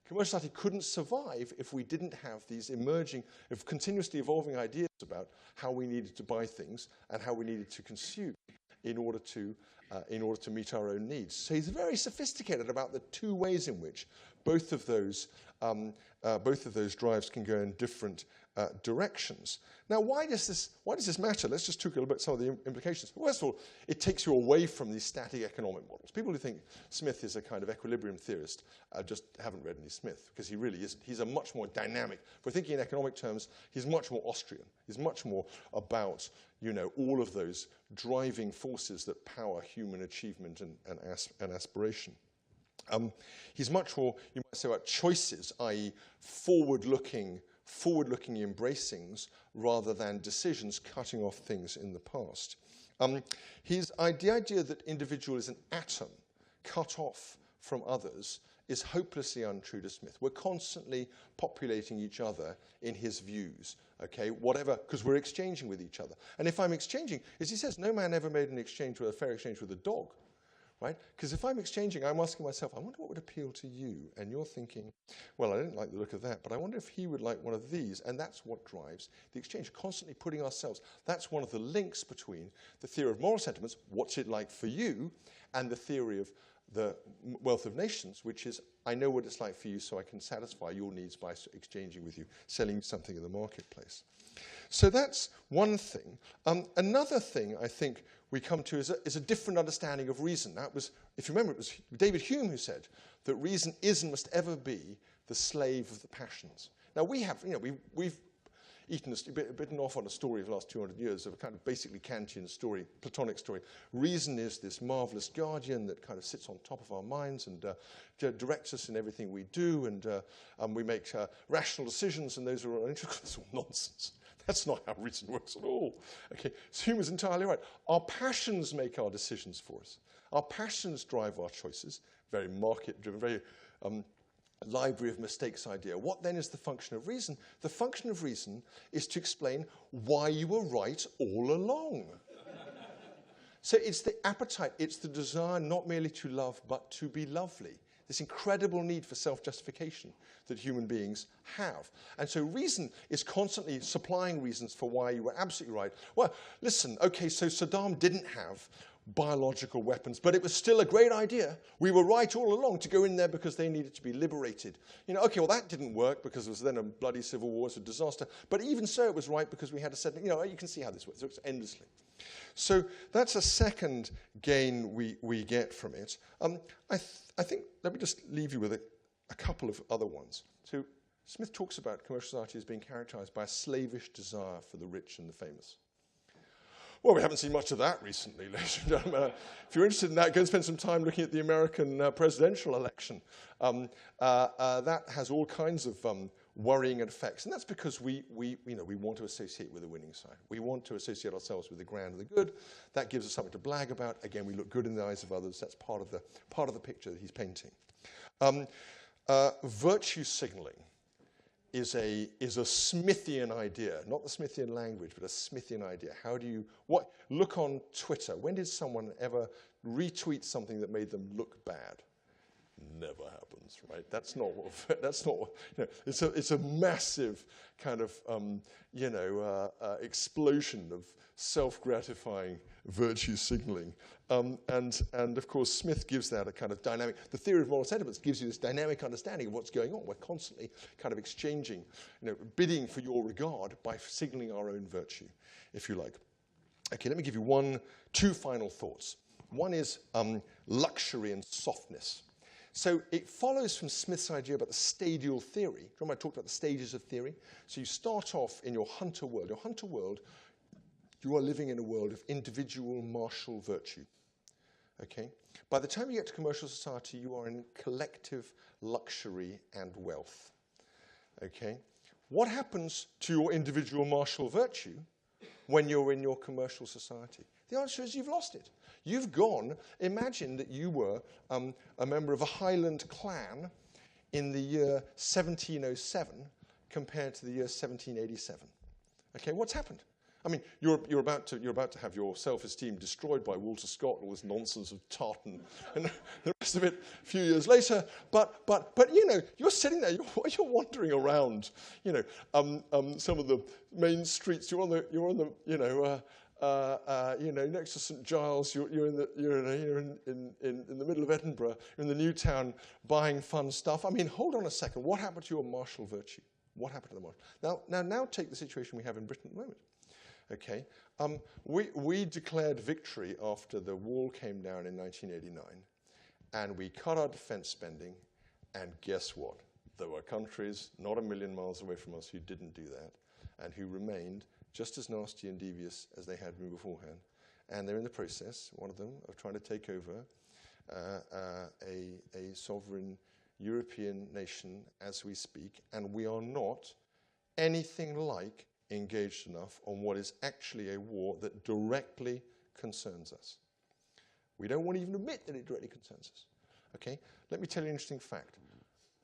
Commercial society couldn't survive if we didn't have these continuously evolving ideas about how we needed to buy things and how we needed to consume in order to meet our own needs. So he's very sophisticated about the two ways in which both of those drives can go in different directions. Now, why does this matter? Let's just talk a little bit some of the implications. First of all, it takes you away from these static economic models. People who think Smith is a kind of equilibrium theorist just haven't read any Smith, because he really isn't. He's a much more dynamic. If we're thinking in economic terms, he's much more Austrian. He's much more about all of those driving forces that power human achievement and aspiration. He's much more, you might say, about choices, i.e. forward-looking embracings rather than decisions cutting off things in the past. The idea that individual is an atom cut off from others is hopelessly untrue to Smith. We're constantly populating each other in his views, okay, whatever, because we're exchanging with each other. And if I'm exchanging, as he says, no man ever made a fair exchange with a dog. Right? Because if I'm exchanging, I'm asking myself, I wonder what would appeal to you. And you're thinking, well, I didn't like the look of that, but I wonder if he would like one of these. And that's what drives the exchange, constantly putting ourselves. That's one of the links between the theory of moral sentiments, what's it like for you, and the theory of the wealth of nations, which is, I know what it's like for you, so I can satisfy your needs by exchanging with you, selling something in the marketplace. So that's one thing. Another thing I think we come to is a different understanding of reason. That was, if you remember, it was David Hume who said that reason is and must ever be the slave of the passions. Now we have, we've bitten off on a story of the last 200 years of a kind of basically Kantian story, Platonic story. Reason is this marvelous guardian that kind of sits on top of our minds and directs us in everything we do, and we make rational decisions, and those are it's all nonsense. That's not how reason works at all. Okay, so Hume is entirely right. Our passions make our decisions for us. Our passions drive our choices. Very market-driven, very library of mistakes idea. What then is the function of reason? The function of reason is to explain why you were right all along. So it's the appetite, it's the desire not merely to love, but to be lovely. This incredible need for self-justification that human beings have. And so reason is constantly supplying reasons for why you were absolutely right. Well, listen, okay, so Saddam didn't have biological weapons, but it was still a great idea. We were right all along to go in there because they needed to be liberated. Okay, well, that didn't work because there was then a bloody civil war, it was a disaster. But even so, it was right because we had a set, you can see how this works. It works endlessly. So that's a second gain we get from it. I think, let me just leave you with a couple of other ones. So Smith talks about commercial society as being characterized by a slavish desire for the rich and the famous. Well, we haven't seen much of that recently, ladies and gentlemen. If you're interested in that, go and spend some time looking at the American presidential election. That has all kinds of worrying effects, and that's because we want to associate with the winning side. We want to associate ourselves with the grand and the good. That gives us something to brag about. Again, we look good in the eyes of others. That's part of the picture that he's painting. Virtue signaling is a Smithian idea, not the Smithian language, but a Smithian idea. Look on Twitter. When did someone ever retweet something that made them look bad? Never happens, right? That's not what, it's a massive kind of, explosion of self-gratifying virtue signaling. And of course, Smith gives that a kind of dynamic, the theory of moral sentiments gives you this dynamic understanding of what's going on. We're constantly kind of exchanging, bidding for your regard by signaling our own virtue, if you like. Okay, let me give you two final thoughts. One is luxury and softness. So it follows from Smith's idea about the stadial theory. Remember I talked about the stages of theory? So you start off in your hunter world. Your hunter world, you are living in a world of individual martial virtue. Okay? By the time you get to commercial society, you are in collective luxury and wealth. Okay? What happens to your individual martial virtue when you're in your commercial society? The answer is you've lost it. You've gone, imagine that you were a member of a Highland clan in the year 1707 compared to the year 1787. Okay, what's happened? I mean, you're about to have your self-esteem destroyed by Walter Scott, all this nonsense of Tartan and the rest of it a few years later. But you're sitting there, you're wandering around, some of the main streets. You're on the next to St Giles. You're in the middle of Edinburgh. You're in the new town, buying fun stuff. I mean, hold on a second. What happened to your martial virtue? What happened to the martial? Now take the situation we have in Britain at the moment. Okay, we declared victory after the wall came down in 1989, and we cut our defence spending, and guess what? There were countries not a million miles away from us who didn't do that, and who remained just as nasty and devious as they had been beforehand. And they're in the process, one of them, of trying to take over a sovereign European nation as we speak, and we are not anything like engaged enough on what is actually a war that directly concerns us. We don't want to even admit that it directly concerns us. Okay? Let me tell you an interesting fact.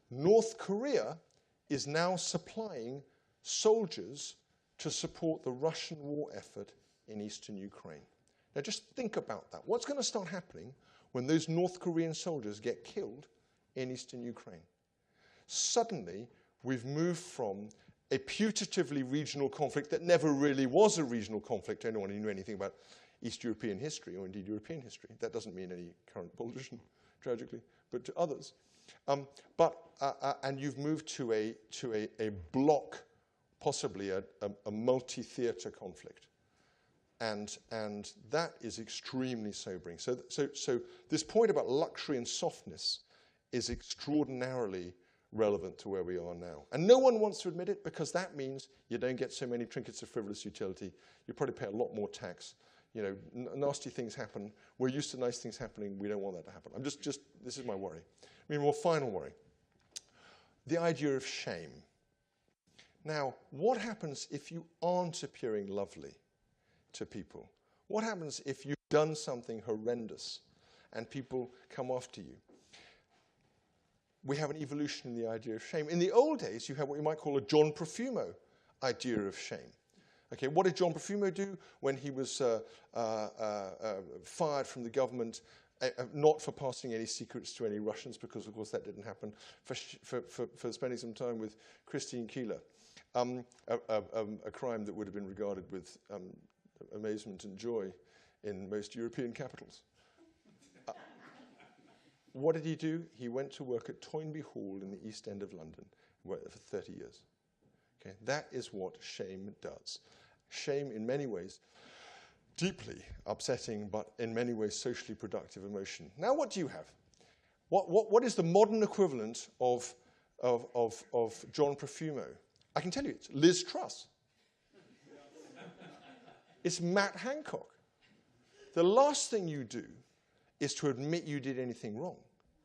North Korea is now supplying soldiers to support the Russian war effort in eastern Ukraine. Now just think about that. What's going to start happening when those North Korean soldiers get killed in eastern Ukraine? Suddenly, we've moved from a putatively regional conflict that never really was a regional conflict to anyone who knew anything about East European history, or indeed European history. That doesn't mean any current politician, tragically, but to others. And you've moved to a block, possibly a multi-theatre conflict. And that is extremely sobering. So this point about luxury and softness is extraordinarily relevant to where we are now. And no one wants to admit it, because that means you don't get so many trinkets of frivolous utility. You probably pay a lot more tax. Nasty things happen. We're used to nice things happening. We don't want that to happen. This is my worry. I mean, more final worry. The idea of shame. Now, what happens if you aren't appearing lovely to people? What happens if you've done something horrendous and people come after you? We have an evolution in the idea of shame. In the old days, you had what you might call a John Profumo idea of shame. Okay, what did John Profumo do when he was fired from the government, not for passing any secrets to any Russians, because, of course, that didn't happen, for spending some time with Christine Keeler, a crime that would have been regarded with amazement and joy in most European capitals. What did he do? He went to work at Toynbee Hall in the East End of London, worked there for 30 years. Okay? That is what shame does. Shame, in many ways, deeply upsetting, but in many ways socially productive emotion. Now, what do you have? What is the modern equivalent of John Profumo? I can tell you, it's Liz Truss. It's Matt Hancock. The last thing you do is to admit you did anything wrong.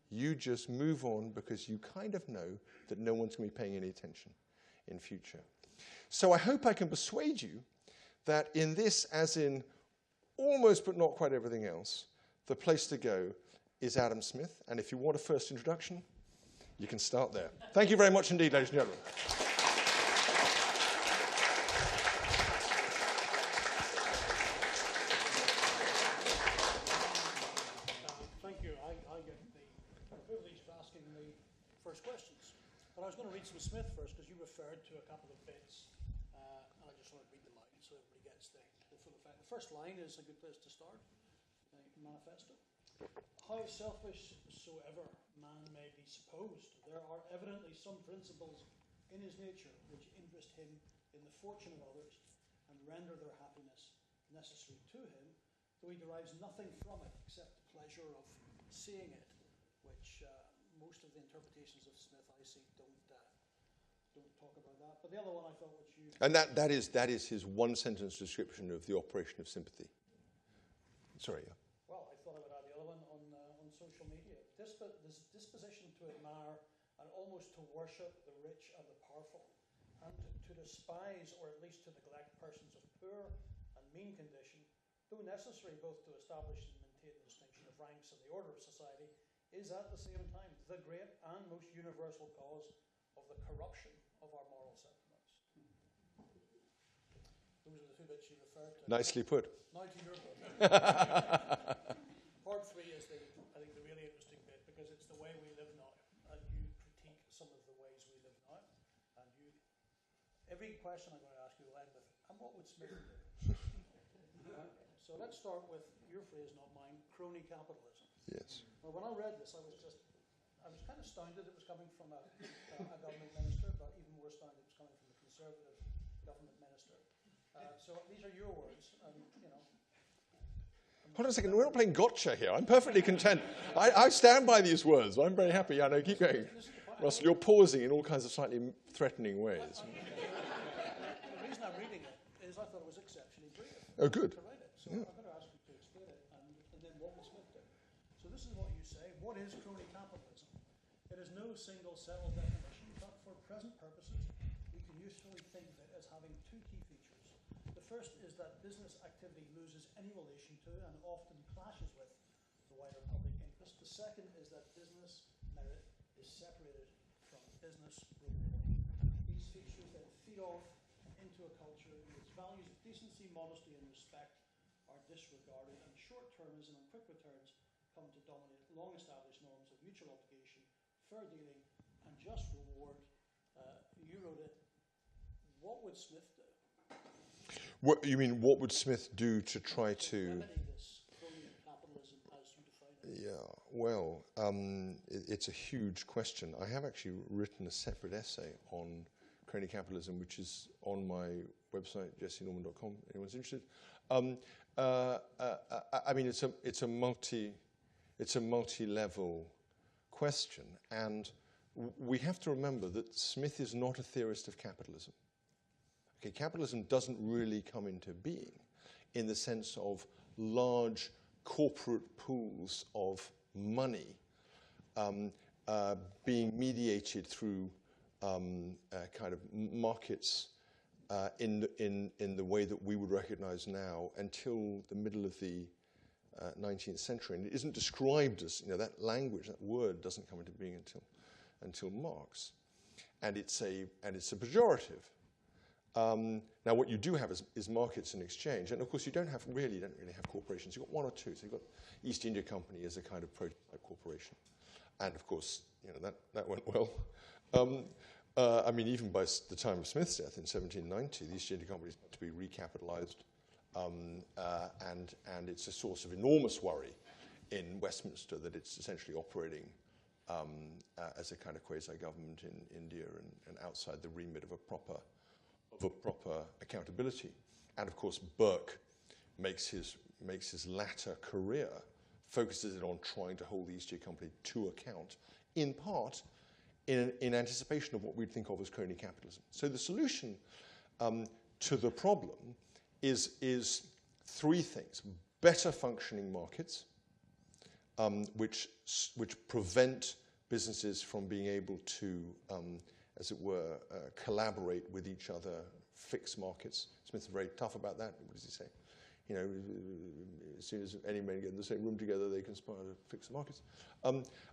You just move on because you kind of know that no one's going to be paying any attention in future. So I hope I can persuade you that in this, as in almost but not quite everything else, the place to go is Adam Smith. And if you want a first introduction, you can start there. Thank you very much indeed, ladies and gentlemen. First questions. But I was going to read some Smith first because you referred to a couple of bits, and I just want to read them out so everybody gets the full effect. The first line is a good place to start. Manifesto. How selfish soever man may be supposed, there are evidently some principles in his nature which interest him in the fortune of others and render their happiness necessary to him, though he derives nothing from it except the pleasure of seeing it, which most of the interpretations of Smith I see don't talk about that. But the other one I thought, which you... And that is his one-sentence description of the operation of sympathy. Sorry, yeah. Well, I thought I would add the other one on social media. This disposition to admire and almost to worship the rich and the powerful, and to despise or at least to neglect persons of poor and mean condition, though necessary both to establish and maintain the distinction of ranks and the order of society, is at the same time the great and most universal cause of the corruption of our moral sentiments. Those are the two bits you referred to. Nicely put. Now to your book. Part 3 is, I think, the really interesting bit, because it's the way we live now, and you critique some of the ways we live now. And every question I'm going to ask you will end with, and what would Smith do? So let's start with your phrase, not mine, crony capitalism. Yes. Well, when I read this, I was kind of astounded it was coming from a government minister, but even more astounded it was coming from a Conservative government minister. So these are your words, and Hold on a second, we're not playing gotcha here. I'm perfectly content. I stand by these words. I'm very happy. Yeah, no, keep going. Russell, you're pausing in all kinds of slightly threatening ways. The reason I'm reading it is I thought it was exceptionally brave. Oh, good. To write it. So I'm going to ask you to explain it, and then what will Smith do? So this is what you say. What is crony capitalism? It is no single settled definition, but for present purposes, we can usefully think of it as having two key features. The first is that business activity loses any relation to and often clashes with the wider public interest. The second is that business merit is separated from business reward. These features then feed off into a culture in which values of decency, modesty, and respect are disregarded, and short-termism and quick returns come to dominate long-established norms of mutual obligation, fair dealing, and just reward. You wrote it. What would Smith do? What you mean? What would Smith do to try to remedy this crony capitalism as you define it? Yeah, well, it's a huge question. I have actually written a separate essay on crony capitalism, which is on my website, jessenorman.com. Anyone's interested? I mean, it's a multi-level question, and we have to remember that Smith is not a theorist of capitalism. Okay, capitalism doesn't really come into being in the sense of large corporate pools of money being mediated through kind of markets in the way that we would recognize now until the middle of the 19th century. And it isn't described as, that language, that word doesn't come into being until Marx. And it's a pejorative. Now, what you do have is markets and exchange, and of course you don't really have corporations. You've got one or two. So you've got East India Company as a kind of prototype corporation, and of course that went well. I mean, even by the time of Smith's death in 1790, the East India Company had to be recapitalised, and it's a source of enormous worry in Westminster that it's essentially operating as a kind of quasi-government in India and outside the remit of a proper accountability. And of course, Burke makes his latter career, focuses it on trying to hold the East India Company to account, in part in anticipation of what we'd think of as crony capitalism. So the solution to the problem is three things: better functioning markets, which prevent businesses from being able to, as it were, collaborate with each other, fix markets. Smith's very tough about that. What does he say? You know, as soon as any men get in the same room together, they conspire to fix the markets.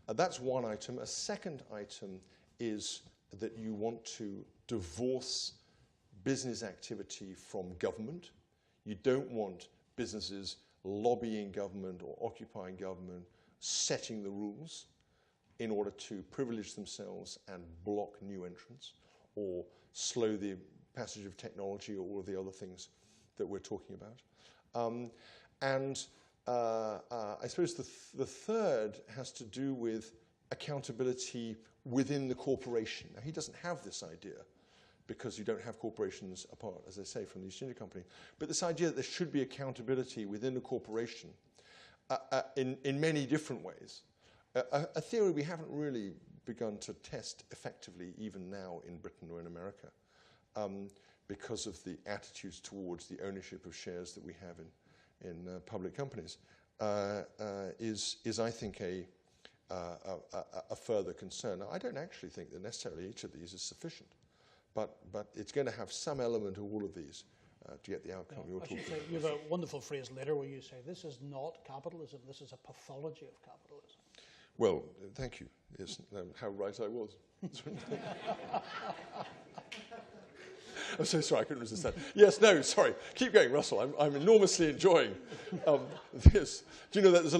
That's one item. A second item is that you want to divorce business activity from government. You don't want businesses lobbying government or occupying government, setting the rules in order to privilege themselves and block new entrants or slow the passage of technology or all of the other things that we're talking about. I suppose the third has to do with accountability within the corporation. Now, he doesn't have this idea because you don't have corporations apart, as I say, from the East India Company. But this idea that there should be accountability within the corporation in many different ways. A theory we haven't really begun to test effectively even now in Britain or in America because of the attitudes towards the ownership of shares that we have in public companies is I think, a further concern. Now, I don't actually think that necessarily each of these is sufficient, but it's going to have some element of all of these to get the outcome you're talking about. You have a wonderful phrase later where you say, this is not capitalism, this is a pathology of capitalism. Well, thank you. Yes, how right I was. I'm so sorry, I couldn't resist that. Yes, no, sorry. Keep going, Russell. I'm enormously enjoying this. Do you know that there's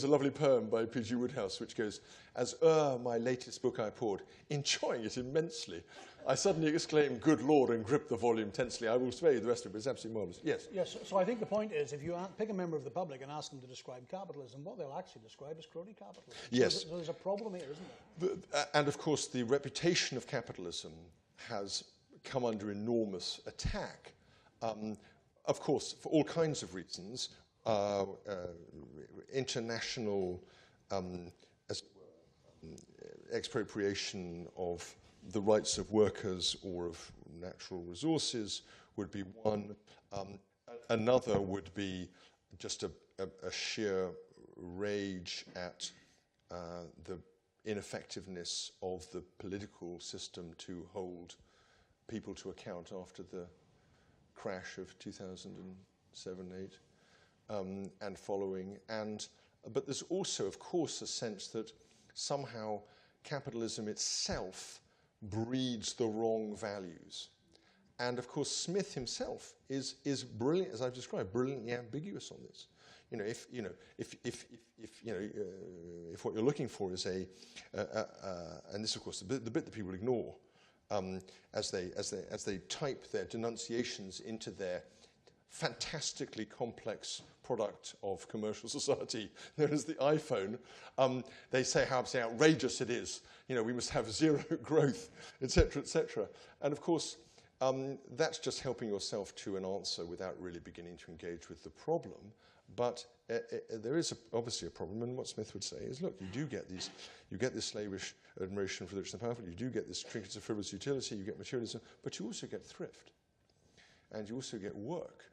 a lovely poem by P.G. Wodehouse which goes, "As my latest book I poured, enjoying it immensely, I suddenly exclaimed, 'Good Lord,' and gripped the volume tensely. I will spare you the rest of it, but it's absolutely marvellous." Yes? Yes, so I think the point is, if you pick a member of the public and ask them to describe capitalism, what they'll actually describe is crony capitalism. Yes. So there's a problem here, isn't there? And of course, the reputation of capitalism has come under enormous attack. Of course, for all kinds of reasons, international expropriation of the rights of workers or of natural resources would be one. Another would be just a sheer rage at the ineffectiveness of the political system to hold people to account after the crash of 2007-8 and following. But there's also, of course, a sense that somehow capitalism itself breeds the wrong values. And of course, Smith himself is brilliant, as I've described, brilliantly ambiguous on this. You know, if what you're looking for is and this, of course, the bit that people ignore as they type their denunciations into their fantastically complex product of commercial society known as the iPhone, they say how outrageous it is. You know, we must have zero growth, etc., etc. And of course, that's just helping yourself to an answer without really beginning to engage with the problem. But there is obviously a problem, and what Smith would say is, look, you get this slavish admiration for the rich and powerful, you do get this trinkets of frivolous utility, you get materialism, but you also get thrift, and you also get work,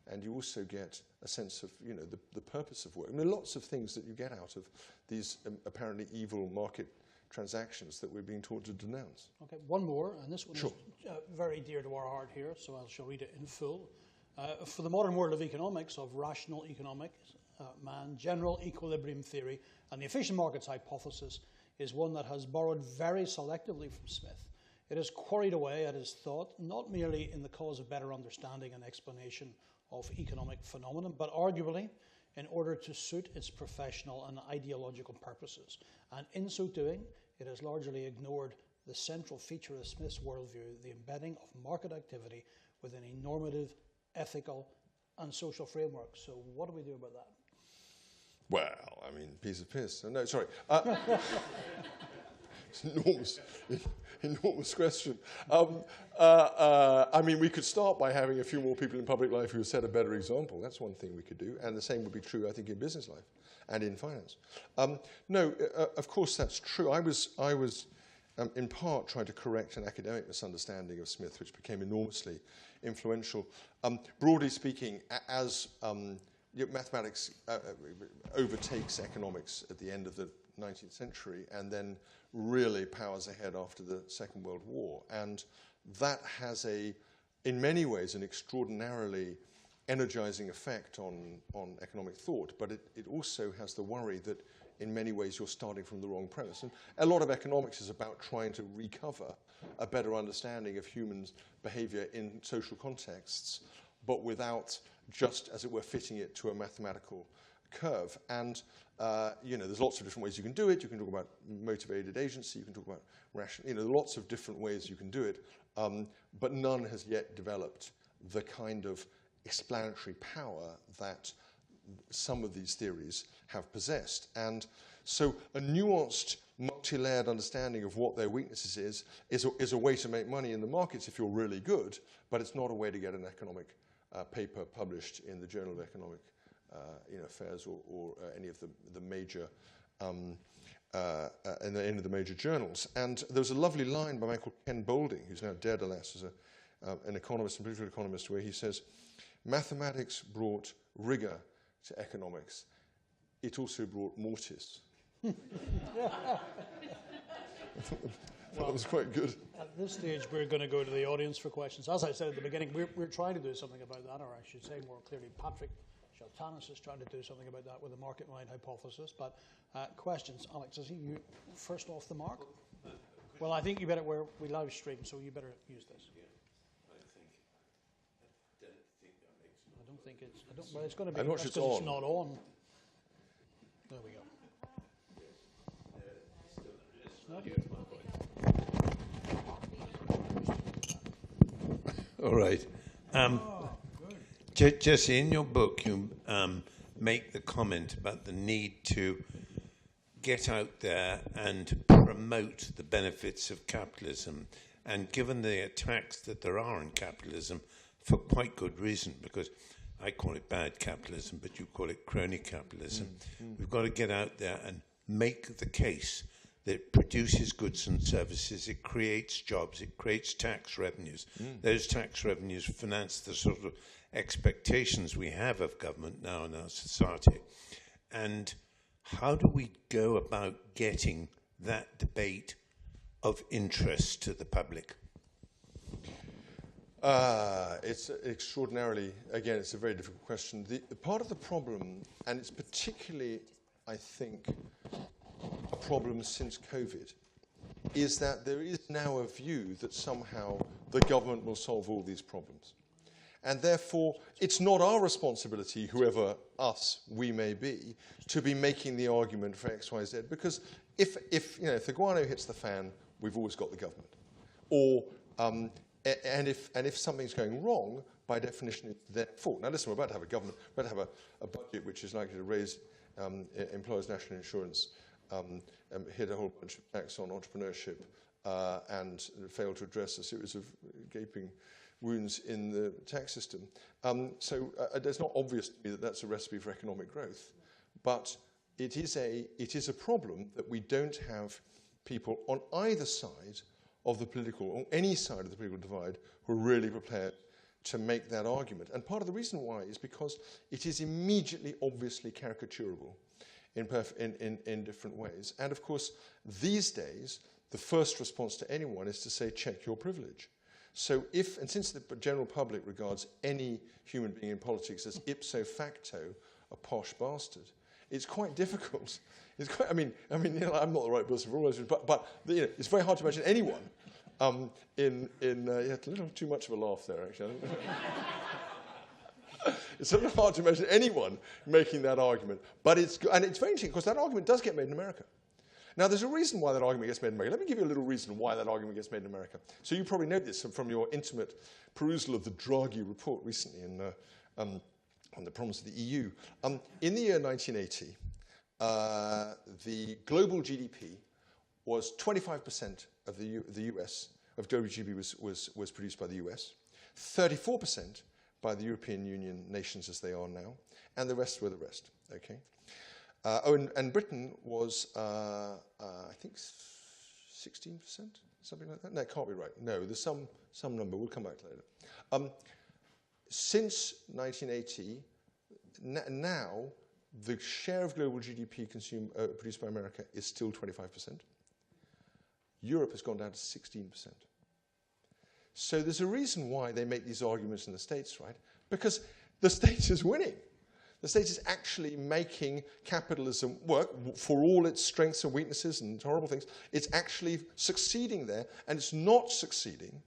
and you also get a sense of, you know, the purpose of work. I mean, there are lots of things that you get out of these apparently evil market transactions that we're being taught to denounce. Okay, one more, and this one Sure. is very dear to our heart here, so I shall read it in full. For the modern world of economics, of rational economics, man, general equilibrium theory, and the efficient markets hypothesis is one that has borrowed very selectively from Smith. It has quarried away at his thought, not merely in the cause of better understanding and explanation of economic phenomenon, but arguably in order to suit its professional and ideological purposes. And in so doing, it has largely ignored the central feature of Smith's worldview, the embedding of market activity within a normative, ethical, and social framework. So what do we do about that? Well, I mean, piece of piss. No, sorry. It's enormous question. I mean, we could start by having a few more people in public life who set a better example. That's one thing we could do. And the same would be true, I think, in business life and in finance. No, of course that's true. I was in part trying to correct an academic misunderstanding of Smith, which became enormously influential. Broadly speaking, as mathematics overtakes economics at the end of the 19th century and then really powers ahead after the Second World War. And that has in many ways, an extraordinarily energizing effect on economic thought, but it also has the worry that in many ways you're starting from the wrong premise. And a lot of economics is about trying to recover a better understanding of humans' behavior in social contexts, but without just, as it were, fitting it to a mathematical curve. And there's lots of different ways you can do it. You can talk about motivated agency. You can talk about rational. There are lots of different ways you can do it, but none has yet developed the kind of explanatory power that some of these theories have possessed. And so a nuanced, multi-layered understanding of what their weaknesses is a way to make money in the markets if you're really good, but it's not a way to get an economic paper published in the Journal of Economic Affairs or any of the major in any of the major journals. And there was a lovely line by Michael Ken Boulding, who's now dead, alas, as an economist, a political economist, where he says, mathematics brought rigor to economics. It also brought mortis. That was quite good. At this stage, we're going to go to the audience for questions. As I said at the beginning, we're trying to do something about that, or I should say more clearly, Patrick Sheltanis is trying to do something about that with the market mind hypothesis. But questions, Alex, I see you first off the mark. Well, I think you better, we live stream, so you better use this. Well, it's going to be because it's not on. There we go. All right. Jesse, in your book, you make the comment about the need to get out there and promote the benefits of capitalism. And given the attacks that there are on capitalism, for quite good reason, because I call it bad capitalism, but you call it crony capitalism. We've got to get out there and make the case that it produces goods and services, it creates jobs, it creates tax revenues. Those tax revenues finance the sort of expectations we have of government now in our society. And how do we go about getting that debate of interest to the public? It's extraordinarily, again, it's a very difficult question. The part of the problem, and it's particularly, I think, a problem since COVID, is that there is now a view that somehow the government will solve all these problems. And therefore, it's not our responsibility, whoever we may be, to be making the argument for X, Y, Z, because if the guano hits the fan, we've always got the government. Or and if something's going wrong, by definition, it's their fault. Now, listen, we're about to have a government, we're about to have a budget which is likely to raise employers' national insurance, hit a whole bunch of tax on entrepreneurship, and fail to address a series of gaping wounds in the tax system. So it's not obvious to me that that's a recipe for economic growth, but it is a problem that we don't have people on either side of the political, or any side of the political divide, who are really prepared to make that argument. And part of the reason why is because it is immediately, obviously caricaturable in different ways. And of course, these days, the first response to anyone is to say, check your privilege. So since the general public regards any human being in politics as ipso facto a posh bastard, it's quite difficult. It's quite, I'm not the right person for all those, but it's very hard to imagine anyone it's a little too much of a laugh there, actually. It's a little hard to imagine anyone making that argument. But it's very interesting, because that argument does get made in America. Now, there's a reason why that argument gets made in America. Let me give you a little reason why that argument gets made in America. So you probably know this from your intimate perusal of the Draghi report recently on the problems of the EU. In the year 1980, the global GDP was 25% of the US, of global GDP was produced by the US, 34% by the European Union nations as they are now, and the rest were the rest, okay? And Britain was, I think, 16%, something like that. No, it can't be right. No, there's some number. We'll come back to that later. Since 1980, now the share of global GDP produced by America is still 25%. Europe has gone down to 16%. So there's a reason why they make these arguments in the States, right? Because the States is winning. The States is actually making capitalism work for all its strengths and weaknesses and horrible things. It's actually succeeding there, and it's not succeeding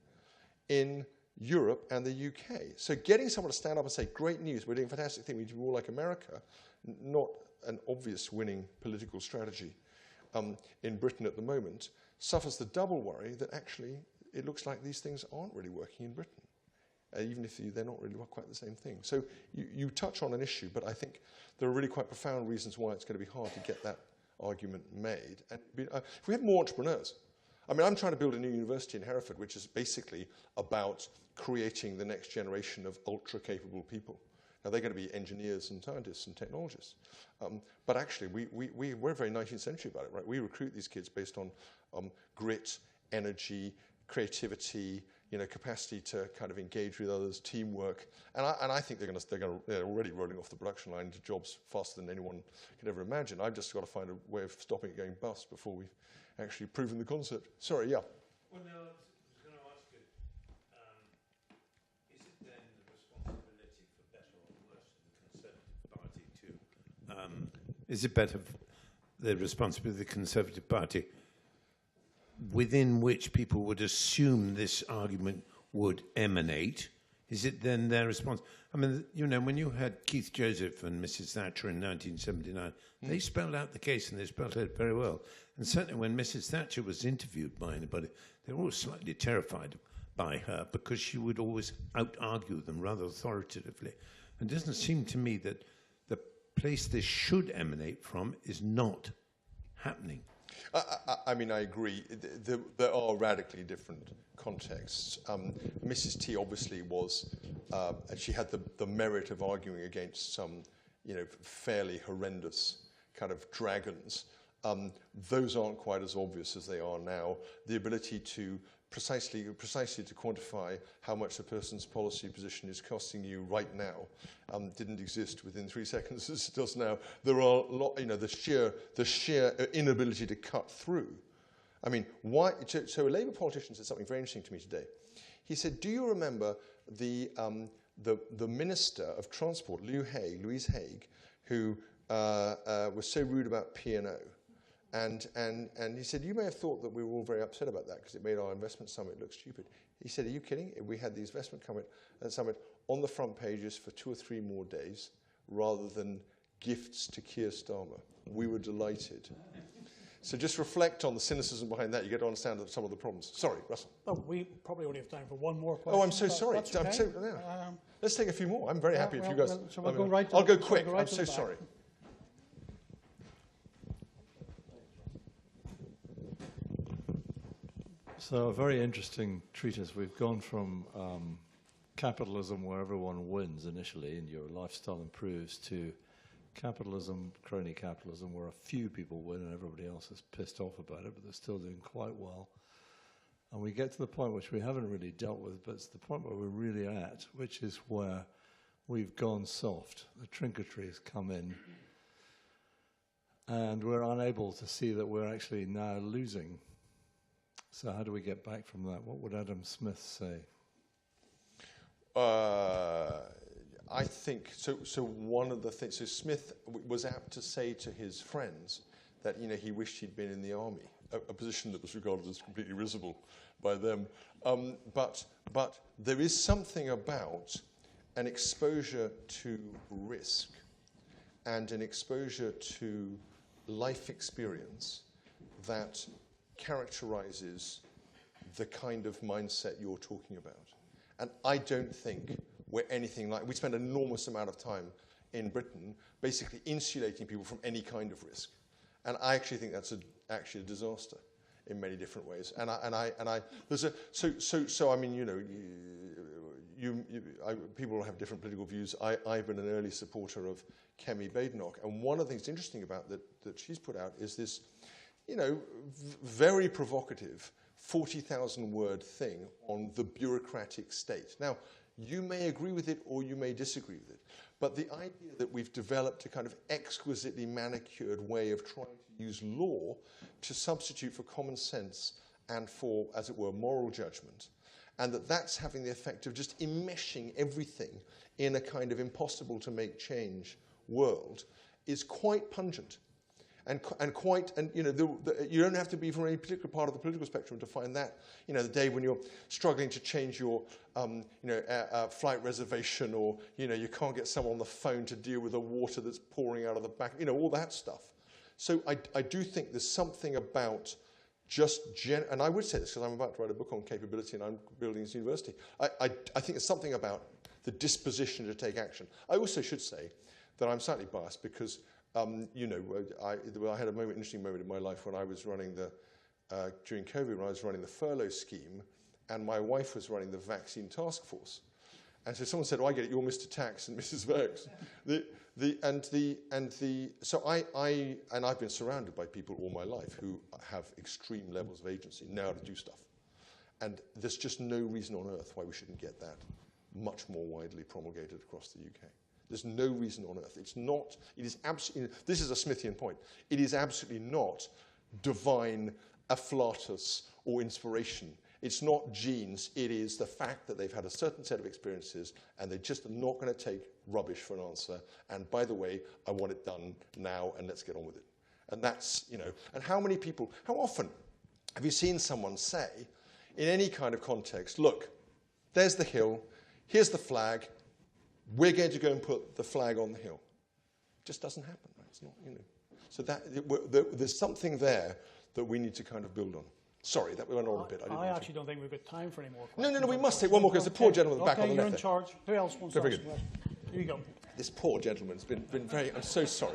in Europe and the UK. So getting someone to stand up and say, great news, we're doing a fantastic thing, we do more like America, not an obvious winning political strategy in Britain at the moment, suffers the double worry that actually it looks like these things aren't really working in Britain, even if they're not really quite the same thing. So you touch on an issue, but I think there are really quite profound reasons why it's going to be hard to get that argument made. And if we had more entrepreneurs, I mean, I'm trying to build a new university in Hereford, which is basically about creating the next generation of ultra-capable people. Now, they're going to be engineers and scientists and technologists. But actually, we're very 19th century about it, right? We recruit these kids based on grit, energy, creativity, capacity to kind of engage with others, teamwork. And I think they're already rolling off the production line into jobs faster than anyone could ever imagine. I've just got to find a way of stopping it going bust before we've actually proven the concept. Sorry, yeah. Well, no, I was going to ask you, is it then the responsibility for better or worse of the Conservative Party to... is it better the responsibility of the Conservative Party within which people would assume this argument would emanate? Is it then their response? I mean, when you had Keith Joseph and Mrs. Thatcher in 1979, they spelled out the case and they spelled it very well. And certainly when Mrs. Thatcher was interviewed by anybody, they were all slightly terrified by her because she would always out-argue them rather authoritatively. And it doesn't seem to me that the place this should emanate from is not happening. I mean, I agree. There are radically different contexts. Mrs. T obviously was, she had the merit of arguing against some, fairly horrendous kind of dragons. Those aren't quite as obvious as they are now. The ability to precisely to quantify how much a person's policy position is costing you right now didn't exist within 3 seconds as it does now. There are a lot, the sheer inability to cut through. I mean, why? So a Labour politician said something very interesting to me today. He said, "Do you remember the Minister of Transport, Louise Haigh, who was so rude about P&O?" And he said, "You may have thought that we were all very upset about that because it made our investment summit look stupid." He said, "Are you kidding? We had the investment summit on the front pages for 2 or 3 more days rather than gifts to Keir Starmer. We were delighted." So just reflect on the cynicism behind that. You get to understand some of the problems. Sorry, Russell. Oh, we probably only have time for one more question. Oh, I'm so sorry. Okay. Let's take a few more. I'm very happy if you guys... So we'll go right to I'll go the- quick. we'll go right I'm to so the back. sorry. So a very interesting treatise. We've gone from capitalism where everyone wins initially and your lifestyle improves to capitalism, crony capitalism, where a few people win and everybody else is pissed off about it, but they're still doing quite well. And we get to the point which we haven't really dealt with, but it's the point where we're really at, which is where we've gone soft. The trinketry has come in, and we're unable to see that we're actually now losing. So how do we get back from that? What would Adam Smith say? I think, so one of the things, so Smith was apt to say to his friends that, he wished he'd been in the army, a position that was regarded as completely risible by them. But there is something about an exposure to risk and an exposure to life experience that characterizes the kind of mindset you're talking about. And I don't think we're anything like... We spend an enormous amount of time in Britain basically insulating people from any kind of risk. And I actually think that's actually a disaster in many different ways. People have different political views. I've been an early supporter of Kemi Badenoch. And one of the things interesting about that she's put out is this very provocative 40,000 word thing on the bureaucratic state. Now, you may agree with it or you may disagree with it, but the idea that we've developed a kind of exquisitely manicured way of trying to use law to substitute for common sense and for, as it were, moral judgment, and that's having the effect of just enmeshing everything in a kind of impossible to make change world is quite pungent. And you don't have to be from any particular part of the political spectrum to find that. The day when you're struggling to change your, flight reservation, or you can't get someone on the phone to deal with the water that's pouring out of the back, all that stuff. So I do think there's something about just and I would say this because I'm about to write a book on capability and I'm building this university. I think there's something about the disposition to take action. I also should say that I'm slightly biased because. I had a interesting moment in my life when I was running during COVID, when I was running the furlough scheme, and my wife was running the vaccine task force. And so someone said, "Oh, I get it. You're Mr. Tax and Mrs. Vax." So I've been surrounded by people all my life who have extreme levels of agency now to do stuff, and there's just no reason on earth why we shouldn't get that much more widely promulgated across the UK. There's no reason on earth. It is absolutely, this is a Smithian point. It is absolutely not divine afflatus or inspiration. It's not genes. It is the fact that they've had a certain set of experiences and they're just not going to take rubbish for an answer. And by the way, I want it done now and let's get on with it. And that's, and how often have you seen someone say, in any kind of context, look, there's the hill, here's the flag, we're going to go and put the flag on the hill. It just doesn't happen. Right? It's not, So there's something there that we need to kind of build on. Sorry, that went on a bit. I actually don't think we've got time for any more questions. No, we must take one more because the poor gentleman back on the left. You're in charge. Who else wants to ask a question? Here you go. This poor gentleman's been very. I'm so sorry.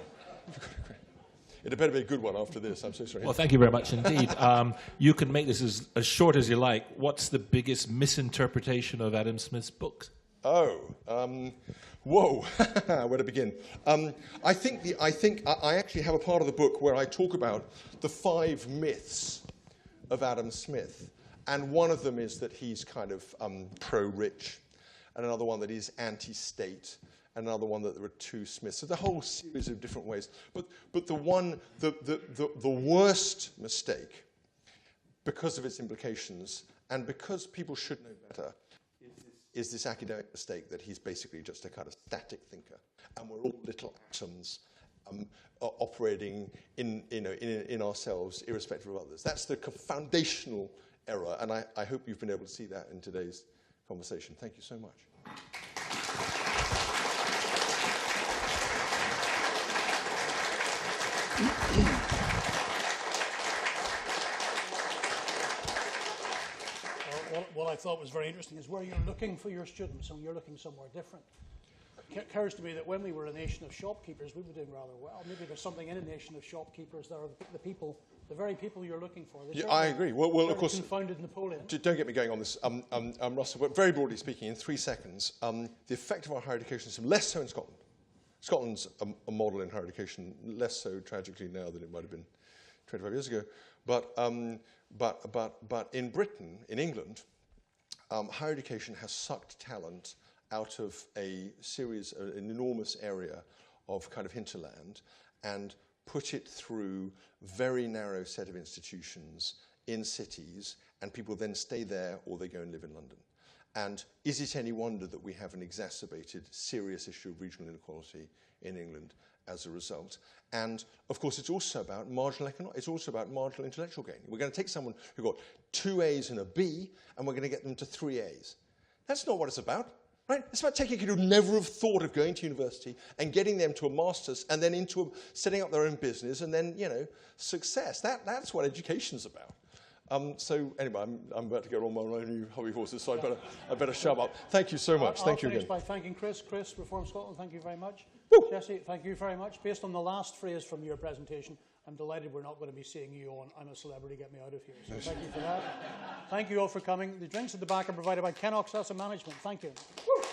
It had better be a good one after this. I'm so sorry. Well, thank you very much indeed. You can make this as short as you like. What's the biggest misinterpretation of Adam Smith's books? Oh, whoa! Where to begin? I think I actually have a part of the book where I talk about the 5 myths of Adam Smith, and one of them is that he's kind of pro-rich, and another one that he's anti-state, and another one that there are 2 Smiths. So the whole series of different ways. But the worst mistake, because of its implications, and because people should know better, is this academic mistake that he's basically just a kind of static thinker, and we're all little atoms operating in ourselves, irrespective of others. That's the foundational error, and I hope you've been able to see that in today's conversation. Thank you so much. What I thought was very interesting is where you're looking for your students, and you're looking somewhere different. It occurs to me that when we were a nation of shopkeepers, we were doing rather well. Maybe there's something in a nation of shopkeepers that are the very people you're looking for. Yeah, I agree. Well, of course, confounded Napoleon. Don't get me going on this, Russell, but very broadly speaking, in 3 seconds, the effect of our higher education system, less so in Scotland. Scotland's a model in higher education, less so tragically now than it might have been 25 years ago. But in Britain, in England, higher education has sucked talent out of an enormous area of kind of hinterland and put it through very narrow set of institutions in cities, and people then stay there or they go and live in London. And is it any wonder that we have an exacerbated, serious issue of regional inequality in England as a result? And of course, it's also about marginal intellectual gain. We're going to take someone who got 2 A's and a B, and we're going to get them to 3 A's. That's not what it's about, right? It's about taking people who never have thought of going to university and getting them to a master's, and then setting up their own business, and then success. That's what education's about. So anyway, I'm about to get on my own hobby horses, so I better shove up. Thank you so much. Thank you again. I'll finish by thanking Chris. Chris, Reform Scotland, thank you very much. Woo. Jesse, thank you very much. Based on the last phrase from your presentation, I'm delighted we're not going to be seeing you on I'm a Celebrity, Get Me Out of Here. So thank you for that. Thank you all for coming. The drinks at the back are provided by Kennox Asset Management. Thank you. Woo.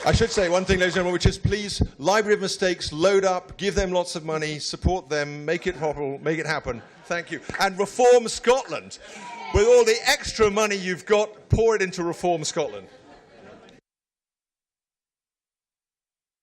I should say one thing, ladies and gentlemen, which is please, Library of Mistakes, load up, give them lots of money, support them, make it happen. Thank you. And Reform Scotland. With all the extra money you've got, pour it into Reform Scotland.